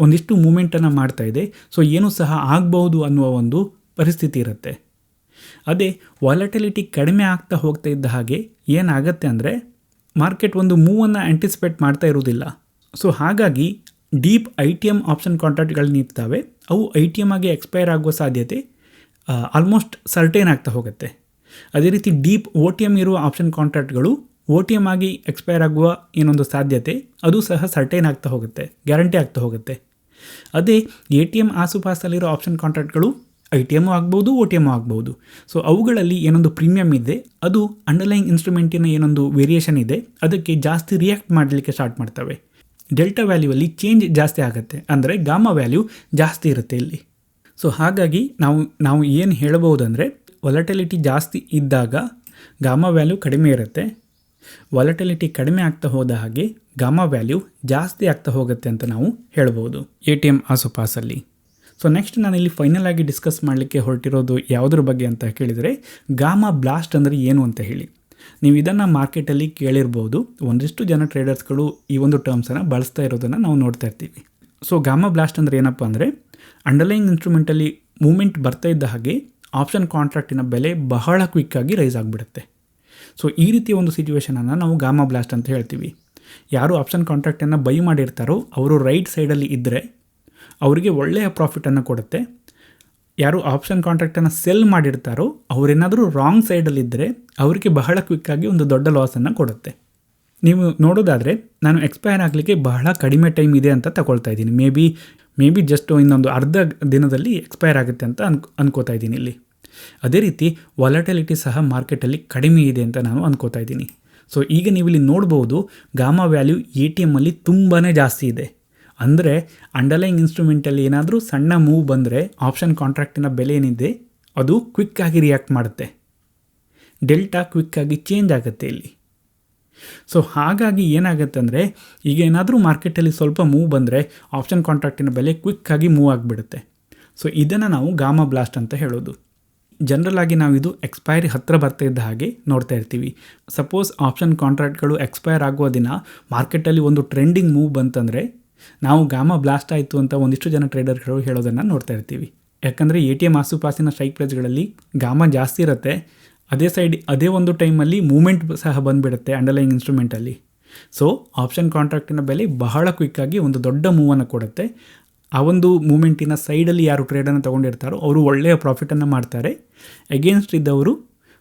ಒಂದಿಷ್ಟು ಮೂಮೆಂಟನ್ನು ಮಾಡ್ತಾ ಇದೆ. ಸೊ ಏನೂ ಸಹ ಆಗಬಹುದು ಅನ್ನುವ ಒಂದು ಪರಿಸ್ಥಿತಿ ಇರುತ್ತೆ. ಅದೇ ವಾಲಟಿಲಿಟಿ ಕಡಿಮೆ ಆಗ್ತಾ ಹೋಗ್ತಾ ಇದ್ದ ಹಾಗೆ ಏನಾಗುತ್ತೆ ಅಂದರೆ ಮಾರ್ಕೆಟ್ ಒಂದು ಮೂವನ್ನು ಆ್ಯಂಟಿಸಿಪೇಟ್ ಮಾಡ್ತಾ ಇರೋದಿಲ್ಲ. ಸೊ ಹಾಗಾಗಿ ಡೀಪ್ ITM ಆಪ್ಷನ್ ಕಾಂಟ್ರಾಕ್ಟ್ಗಳನ್ನಿರ್ತವೆ, ಅವು ITM ಆಗಿ ಎಕ್ಸ್ಪೈರ್ ಆಗುವ ಸಾಧ್ಯತೆ ಆಲ್ಮೋಸ್ಟ್ ಸರ್ಟೇನ್ ಆಗ್ತಾ ಹೋಗುತ್ತೆ. ಅದೇ ರೀತಿ ಡೀಪ್ OTM ಇರುವ ಆಪ್ಷನ್ ಕಾಂಟ್ರಾಕ್ಟ್ಗಳು OTM ಆಗಿ ಎಕ್ಸ್ಪೈರ್ ಆಗುವ ಏನೊಂದು ಸಾಧ್ಯತೆ ಅದು ಸಹ ಸರ್ಟೇನ್ ಆಗ್ತಾ ಹೋಗುತ್ತೆ, ಗ್ಯಾರಂಟಿ ಆಗ್ತಾ ಹೋಗುತ್ತೆ. ಅದೇ ATM ಆಸುಪಾಸಲ್ಲಿರೋ ಆಪ್ಷನ್ ಕಾಂಟ್ರಾಕ್ಟ್ಗಳು ITM ಆಗ್ಬೋದು OTM ಆಗ್ಬೋದು. ಸೊ ಅವುಗಳಲ್ಲಿ ಏನೊಂದು ಪ್ರೀಮಿಯಮ್ ಇದೆ, ಅದು ಅಂಡರ್ಲೈಯಿಂಗ್ ಇನ್ಸ್ಟ್ರೂಮೆಂಟಿನ ಏನೊಂದು ವೇರಿಯೇಷನ್ ಇದೆ ಅದಕ್ಕೆ ಜಾಸ್ತಿ ರಿಯಾಕ್ಟ್ ಮಾಡಲಿಕ್ಕೆ ಸ್ಟಾರ್ಟ್ ಮಾಡ್ತವೆ. ಡೆಲ್ಟಾ ವ್ಯಾಲ್ಯೂವಲ್ಲಿ ಚೇಂಜ್ ಜಾಸ್ತಿ ಆಗುತ್ತೆ, ಅಂದರೆ ಗಾಮಾ ವ್ಯಾಲ್ಯೂ ಜಾಸ್ತಿ ಇರುತ್ತೆ ಇಲ್ಲಿ. ಸೊ ಹಾಗಾಗಿ ನಾವು ಏನು ಹೇಳಬಹುದಂದರೆ ವಾಲಟಿಲಿಟಿ ಜಾಸ್ತಿ ಇದ್ದಾಗ ಗಾಮಾ ವ್ಯಾಲ್ಯೂ ಕಡಿಮೆ ಇರುತ್ತೆ, ವಾಲಟಿಲಿಟಿ ಕಡಿಮೆ ಆಗ್ತಾ ಹೋದ ಹಾಗೆ ಗಾಮಾ ವ್ಯಾಲ್ಯೂ ಜಾಸ್ತಿ ಆಗ್ತಾ ಹೋಗುತ್ತೆ ಅಂತ ನಾವು ಹೇಳ್ಬೋದು ATM ಆಸುಪಾಸಲ್ಲಿ. ಸೊ ನೆಕ್ಸ್ಟ್ ನಾನಿಲ್ಲಿ ಫೈನಲ್ ಆಗಿ ಡಿಸ್ಕಸ್ ಮಾಡಲಿಕ್ಕೆ ಹೊರಟಿರೋದು ಯಾವುದ್ರ ಬಗ್ಗೆ ಅಂತ ಕೇಳಿದರೆ ಗಾಮಾ ಬ್ಲಾಸ್ಟ್ ಅಂದರೆ ಏನು ಅಂತ ಹೇಳಿ. ನೀವು ಇದನ್ನು ಮಾರ್ಕೆಟಲ್ಲಿ ಕೇಳಿರ್ಬೋದು, ಒಂದಿಷ್ಟು ಜನ ಟ್ರೇಡರ್ಸ್ಗಳು ಈ ಒಂದು ಟರ್ಮ್ಸನ್ನು ಬಳಸ್ತಾ ಇರೋದನ್ನು ನಾವು ನೋಡ್ತಾ ಇರ್ತೀವಿ. ಸೊ ಗಾಮಾ ಬ್ಲಾಸ್ಟ್ ಅಂದರೆ ಏನಪ್ಪ ಅಂದರೆ ಅಂಡರ್ಲೈಯಿಂಗ್ ಇನ್ಸ್ಟ್ರೂಮೆಂಟಲ್ಲಿ ಮೂಮೆಂಟ್ ಬರ್ತಾ ಇದ್ದ ಹಾಗೆ ಆಪ್ಷನ್ ಕಾಂಟ್ರಾಕ್ಟಿನ ಬೆಲೆ ಬಹಳ ಕ್ವಿಕ್ಕಾಗಿ ರೈಸ್ ಆಗಿಬಿಡುತ್ತೆ. ಸೊ ಈ ರೀತಿಯ ಒಂದು ಸಿಚುವೇಷನನ್ನು ನಾವು ಗಾಮಾ ಬ್ಲಾಸ್ಟ್ ಅಂತ ಹೇಳ್ತೀವಿ. ಯಾರು ಆಪ್ಷನ್ ಕಾಂಟ್ರಾಕ್ಟನ್ನು ಬೈ ಮಾಡಿರ್ತಾರೋ ಅವರು ರೈಟ್ ಸೈಡಲ್ಲಿ ಇದ್ದರೆ ಅವರಿಗೆ ಒಳ್ಳೆಯ ಪ್ರಾಫಿಟನ್ನು ಕೊಡುತ್ತೆ. ಯಾರು ಆಪ್ಷನ್ ಕಾಂಟ್ರಾಕ್ಟನ್ನು ಸೆಲ್ ಮಾಡಿರ್ತಾರೋ ಅವರೇನಾದರೂ ರಾಂಗ್ ಸೈಡಲ್ಲಿದ್ದರೆ ಅವರಿಗೆ ಬಹಳ ಕ್ವಿಕ್ಕಾಗಿ ಒಂದು ದೊಡ್ಡ ಲಾಸನ್ನು ಕೊಡುತ್ತೆ. ನೀವು ನೋಡೋದಾದರೆ ನಾನು ಎಕ್ಸ್ಪೈರ್ ಆಗಲಿಕ್ಕೆ ಬಹಳ ಕಡಿಮೆ ಟೈಮ್ ಇದೆ ಅಂತ ತಗೊಳ್ತಾ ಇದ್ದೀನಿ. ಮೇ ಬಿ ಜಸ್ಟ್ ಇನ್ನೊಂದು ಅರ್ಧ ದಿನದಲ್ಲಿ ಎಕ್ಸ್ಪೈರ್ ಆಗುತ್ತೆ ಅಂತ ಅನ್ಕೋತಾ ಇದ್ದೀನಿ ಇಲ್ಲಿ. ಅದೇ ರೀತಿ ವಾಲಟಿಲಿಟಿ ಸಹ ಮಾರ್ಕೆಟಲ್ಲಿ ಕಡಿಮೆ ಇದೆ ಅಂತ ನಾನು ಅನ್ಕೋತಾ ಇದ್ದೀನಿ. ಸೊ ಈಗ ನೀವು ಇಲ್ಲಿ ನೋಡ್ಬೋದು ಗಾಮಾ ವ್ಯಾಲ್ಯೂ ATM ಅಲ್ಲಿ ತುಂಬಾ ಜಾಸ್ತಿ ಇದೆ. ಅಂದರೆ ಅಂಡರ್ಲೈಯಿಂಗ್ ಇನ್ಸ್ಟ್ರೂಮೆಂಟಲ್ಲಿ ಏನಾದರೂ ಸಣ್ಣ ಮೂವ್ ಬಂದರೆ ಆಪ್ಷನ್ ಕಾಂಟ್ರಾಕ್ಟಿನ ಬೆಲೆ ಏನಿದೆ ಅದು ಕ್ವಿಕ್ಕಾಗಿ ರಿಯಾಕ್ಟ್ ಮಾಡುತ್ತೆ, ಡೆಲ್ಟಾ ಕ್ವಿಕ್ಕಾಗಿ ಚೇಂಜ್ ಆಗುತ್ತೆ ಇಲ್ಲಿ. ಸೊ ಹಾಗಾಗಿ ಏನಾಗುತ್ತೆ ಅಂದರೆ ಈಗ ಏನಾದರೂ ಮಾರ್ಕೆಟಲ್ಲಿ ಸ್ವಲ್ಪ ಮೂವ್ ಬಂದರೆ ಆಪ್ಷನ್ ಕಾಂಟ್ರಾಕ್ಟಿನ ಬೆಲೆ ಕ್ವಿಕ್ಕಾಗಿ ಮೂವ್ ಆಗಿಬಿಡುತ್ತೆ. ಸೊ ಇದನ್ನು ನಾವು ಗಾಮಾ ಬ್ಲಾಸ್ಟ್ ಅಂತ ಹೇಳೋದು. ಜನರಲ್ ಆಗಿ ನಾವು ಇದು ಎಕ್ಸ್ಪೈರಿ ಹತ್ತಿರ ಬರ್ತಾ ಇದ್ದ ಹಾಗೆ ನೋಡ್ತಾ ಇರ್ತೀವಿ. ಸಪೋಸ್ ಆಪ್ಷನ್ ಕಾಂಟ್ರಾಕ್ಟ್ಗಳು ಎಕ್ಸ್ಪೈರ್ ಆಗುವ ದಿನ ಮಾರ್ಕೆಟಲ್ಲಿ ಒಂದು ಟ್ರೆಂಡಿಂಗ್ ಮೂವ್ ಬಂತಂದರೆ ನಾವು ಗಾಮಾ ಬ್ಲಾಸ್ಟ್ ಆಯಿತು ಅಂತ ಒಂದಿಷ್ಟು ಜನ ಟ್ರೇಡರ್ಗಳು ಹೇಳೋದನ್ನು ನೋಡ್ತಾ ಇರ್ತೀವಿ. ಯಾಕಂದರೆ ATM ಆಸುಪಾಸಿನ ಸ್ಟ್ರೈಕ್ ಪ್ರೈಸ್ಗಳಲ್ಲಿ ಗಾಮಾ ಜಾಸ್ತಿ ಇರುತ್ತೆ, ಅದೇ ಒಂದು ಟೈಮಲ್ಲಿ ಮೂಮೆಂಟ್ ಸಹ ಬಂದುಬಿಡುತ್ತೆ ಅಂಡರ್ಲೈಯಿಂಗ್ ಇನ್ಸ್ಟ್ರೂಮೆಂಟಲ್ಲಿ. ಸೊ ಆಪ್ಷನ್ ಕಾಂಟ್ರಾಕ್ಟಿನ ಬೆಲೆ ಬಹಳ ಕ್ವಿಕ್ಕಾಗಿ ಒಂದು ದೊಡ್ಡ ಮೂವನ್ನು ಕೊಡುತ್ತೆ. ಆ ಒಂದು ಮೂಮೆಂಟಿನ ಸೈಡಲ್ಲಿ ಯಾರು ಟ್ರೇಡನ್ನು ತೊಗೊಂಡಿರ್ತಾರೋ ಅವರು ಒಳ್ಳೆಯ ಪ್ರಾಫಿಟನ್ನು ಮಾಡ್ತಾರೆ, ಎಗೇನ್ಸ್ಟ್ ಇದ್ದವರು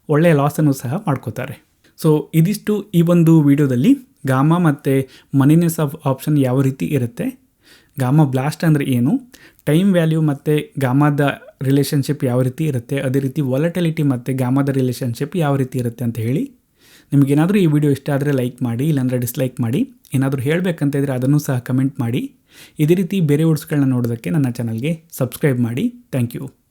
ಒಳ್ಳೆಯ ಲಾಸನ್ನು ಸಹ ಮಾಡ್ಕೋತಾರೆ. ಸೊ ಇದಿಷ್ಟು ಈ ಒಂದು ವಿಡಿಯೋದಲ್ಲಿ ಗಾಮಾ ಮತ್ತು ಮನಿನೆಸ್ ಆಫ್ ಆಪ್ಷನ್ ಯಾವ ರೀತಿ ಇರುತ್ತೆ, ಗಾಮಾ ಬ್ಲಾಸ್ಟ್ ಅಂದರೆ ಏನು, ಟೈಮ್ ವ್ಯಾಲ್ಯೂ ಮತ್ತು ಗಾಮಾದ ರಿಲೇಷನ್ಶಿಪ್ ಯಾವ ರೀತಿ ಇರುತ್ತೆ, ಅದೇ ರೀತಿ ವಾಲಟಿಲಿಟಿ ಮತ್ತು ಗಾಮಾದ ರಿಲೇಷನ್ಶಿಪ್ ಯಾವ ರೀತಿ ಇರುತ್ತೆ ಅಂತ ಹೇಳಿ. ನಿಮಗೇನಾದರೂ ಈ ವಿಡಿಯೋ ಇಷ್ಟ ಆದರೆ ಲೈಕ್ ಮಾಡಿ, ಇಲ್ಲಾಂದರೆ ಡಿಸ್ಲೈಕ್ ಮಾಡಿ. ಏನಾದರೂ ಹೇಳಬೇಕಂತ ಇದ್ದರೆ ಅದನ್ನು ಸಹ ಕಮೆಂಟ್ ಮಾಡಿ. ಇದೇ ರೀತಿ ಬೇರೆ ವರ್ಡ್ಸ್ಗಳನ್ನ ನೋಡೋದಕ್ಕೆ ನನ್ನ ಚಾನಲ್ಗೆ ಸಬ್ಸ್ಕ್ರೈಬ್ ಮಾಡಿ. Thank you.